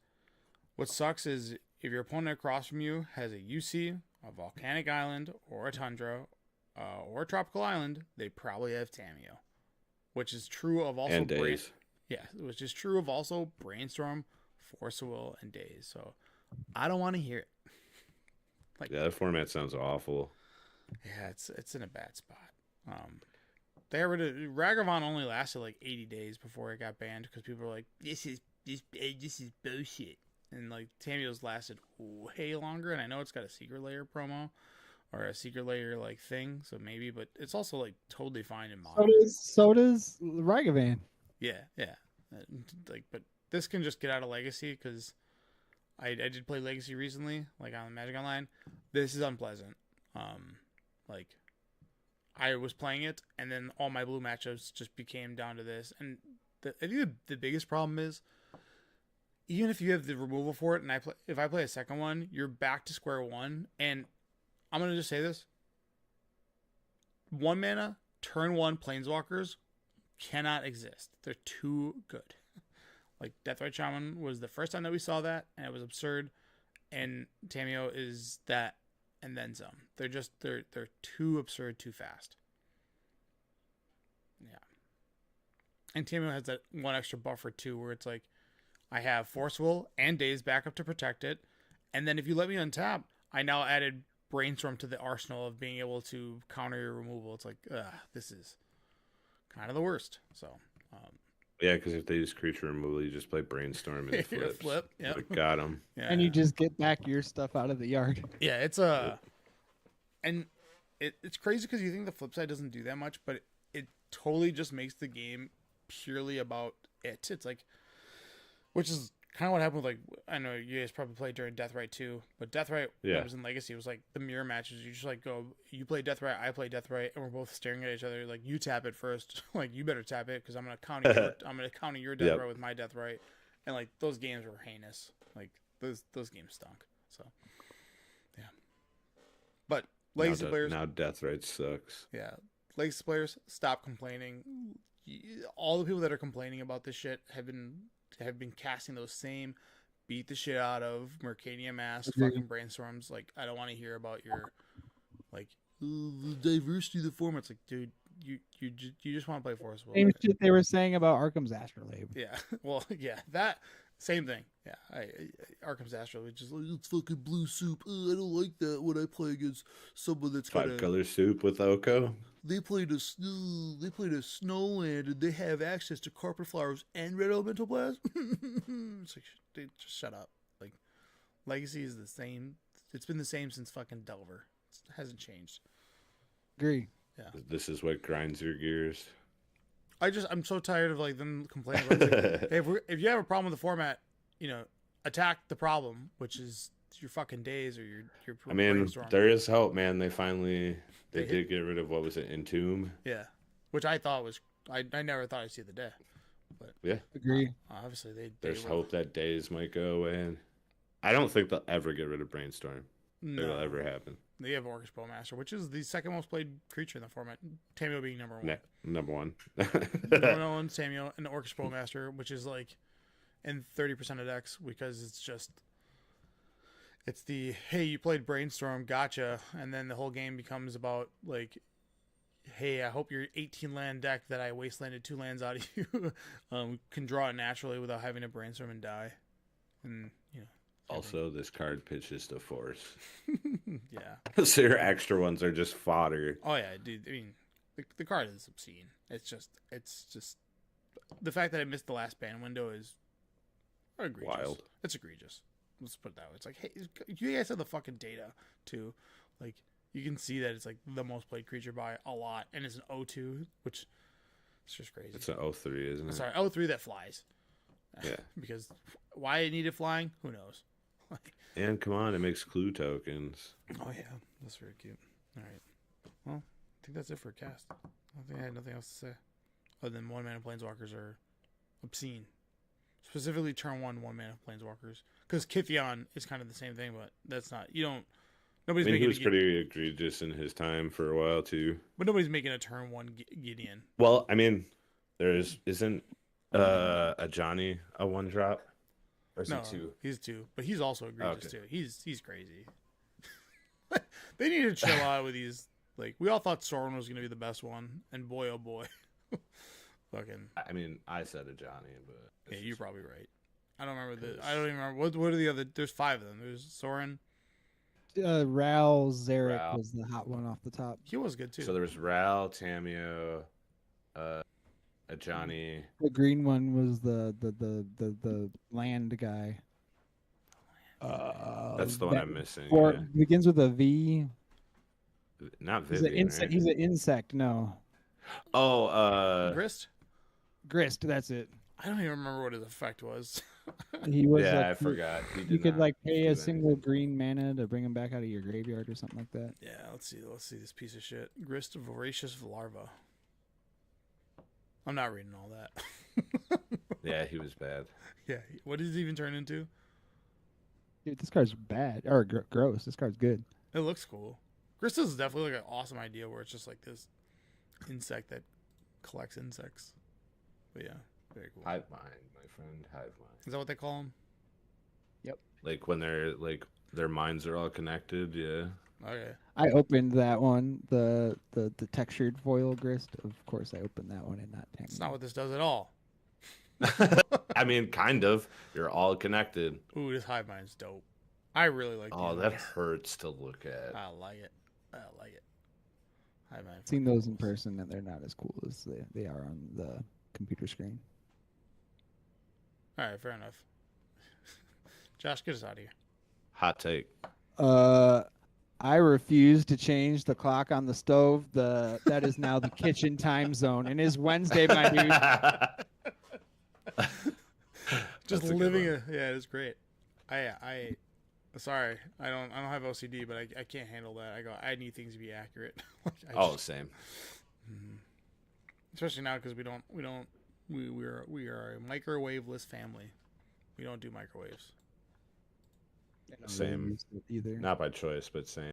what sucks is if your opponent across from you has a UC, a volcanic island, or a tundra, or a tropical island, they probably have Tamiyo, which is true of also which is true of also Brainstorm, Force of Will, and Days. So I don't want to hear it. Like, yeah, that format sounds awful. Yeah, it's in a bad spot. They got rid of Ragavan only lasted like 80 days before it got banned because people were like, this is bullshit. And like Tamiyo's lasted way longer, and I know it's got a secret layer promo or a secret layer like thing, so maybe, but it's also like totally fine in modern. So does Ragavan. Yeah. Like, but this can just get out of Legacy because I did play Legacy recently, like on Magic Online. This is unpleasant. Like I was playing it, and then all my blue matchups just became down to this. And I think the biggest problem is, even if you have the removal for it, and if I play a second one, you're back to square one. And I'm gonna just say this: 1 mana, turn 1 planeswalkers cannot exist. They're too good. Like Deathrite Shaman was the first time that we saw that, and it was absurd. And Tamiyo is that, and then some. They're too absurd, too fast. Yeah. And Tamiyo has that one extra buffer too, where it's like, I have Forceful and Days backup to protect it, and then if you let me untap, I now added Brainstorm to the arsenal of being able to counter your removal. It's like, this is kind of the worst. So, Yeah, because if they use creature removal, you just play brainstorm and it flips. Flip. Yeah. Got him. Yeah. And you just get back your stuff out of the yard. Yeah, and it's crazy because you think the flip side doesn't do that much, but it totally just makes the game purely about it. It's like, which is kind of what happened with, like, I know you guys probably played during Deathrite too, but Deathrite when it was in Legacy, it was like the mirror matches. You just like go, you play Deathrite, I play Deathrite, and we're both staring at each other like, you tap it first, like you better tap it because I'm gonna counter your Deathrite with my Deathrite, and like those games were heinous. Like those games stunk. So yeah, but Legacy players now Deathrite sucks. Yeah, Legacy players, stop complaining. All the people that are complaining about this shit have been casting those same beat the shit out of Mercadian Mask fucking brainstorms. Like, I don't want to hear about your like the diversity of the format. It's like, dude, you just want to play Force Will. Same shit they were saying about Arkham's Astrolabe. Yeah, well, yeah, that same thing. Yeah, Arkham's Astrolabe, just like, it's fucking blue soup. I don't like that when I play against someone that's got 5-color soup with Oko. They played a snowland and they have access to carpet flowers and red elemental blast. It's like, dude, just shut up. Like, Legacy is the same. It's been the same since fucking Delver. It hasn't changed. Agree. Yeah. This is what grinds your gears. I'm so tired of like them complaining about it. Like, hey, if you have a problem with the format, attack the problem, which is your fucking days or your. I mean, there is hope, man. They did get rid of, what was it, Entomb? Yeah, which I thought was I never thought I'd see the day, but yeah, agree. Obviously, there's hope that days might go away. And I don't think they'll ever get rid of Brainstorm. No, it'll ever happen. They have Orcish Bowmaster, which is the second most played creature in the format. Tamio being number one. Number one. Number one, Tamio, and the Orcish Bowmaster, which is like in 30% of decks because it's the, hey, you played Brainstorm, gotcha, and then the whole game becomes about like, hey, I hope your 18 land deck that I wastelanded 2 lands out of you can draw it naturally without having to Brainstorm and die, and Also, this card pitches to force. Yeah. So your extra ones are just fodder. Oh yeah, dude. I mean, the card is obscene. It's just the fact that I missed the last ban window is egregious. Wild. It's egregious. Let's put it that way. It's like, hey, you guys have the fucking data too. Like, you can see that it's like the most played creature by a lot, and it's an 0-2, which is just crazy. It's an 0-3, isn't it? Sorry, 0-3 that flies. Yeah. Because why it needed flying, who knows? And come on, it makes clue tokens. Oh yeah, that's very cute. All right, well, I think that's it for a cast. I think I had nothing else to say other than 1-mana planeswalkers are obscene. Specifically, turn 1-mana planeswalkers, because Kithion is kind of the same thing, but that's not. Nobody's making. He was pretty egregious in his time for a while too. But nobody's making a turn 1 Gideon. Well, I mean, isn't a Johnny a 1-drop? Or is he 2? He's 2, but he's also egregious too. He's crazy. They need to chill out with these. Like, we all thought Sorin was gonna be the best one, and boy, oh boy, fucking. I mean, I said a Johnny, but yeah, you're probably right. I don't remember I don't even remember what are the other. There's 5 of them. There's Sorin. Ral Zarek was the hot one off the top. He was good too. So there was Ral, Tamio, a Johnny. The green one was the land guy. That's the one I'm missing. Or begins with a V. Not Vivian. He's an insect. No. Oh, Grist. That's it. I don't even remember what his effect was. He was. Yeah, I forgot. You could pay a single green mana to bring him back out of your graveyard or something like that. Yeah, let's see this piece of shit. Grist, Voracious Larva. I'm not reading all that. Yeah, he was bad. Yeah, what does he even turn into? Dude, this card's bad or gross. This card's good. It looks cool. Grist is definitely like an awesome idea where it's just like this insect that collects insects. But yeah, very cool. Hive mind, my friend. Hive mind. Is that what they call them? Yep. Like when their minds are all connected. Yeah. Okay. I opened that one, the textured foil grist. Of course, I opened that one and not. That's not what this does at all. I mean, kind of. You're all connected. Ooh, this hive mind's dope. I really like. Oh, that hurts to look at. I like it. Hive mind. I've seen those in person, and they're not as cool as they are on the computer screen. All right, fair enough. Josh, get us out of here. Hot take. I refuse to change the clock on the stove. That is now the kitchen time zone, and is Wednesday, my dude. Just living yeah, it's great. I sorry, I don't have OCD, but I can't handle that. I need things to be accurate. Same. Mm-hmm. Especially now because we are a microwaveless family. We don't do microwaves. Same. Either. Not by choice, but same.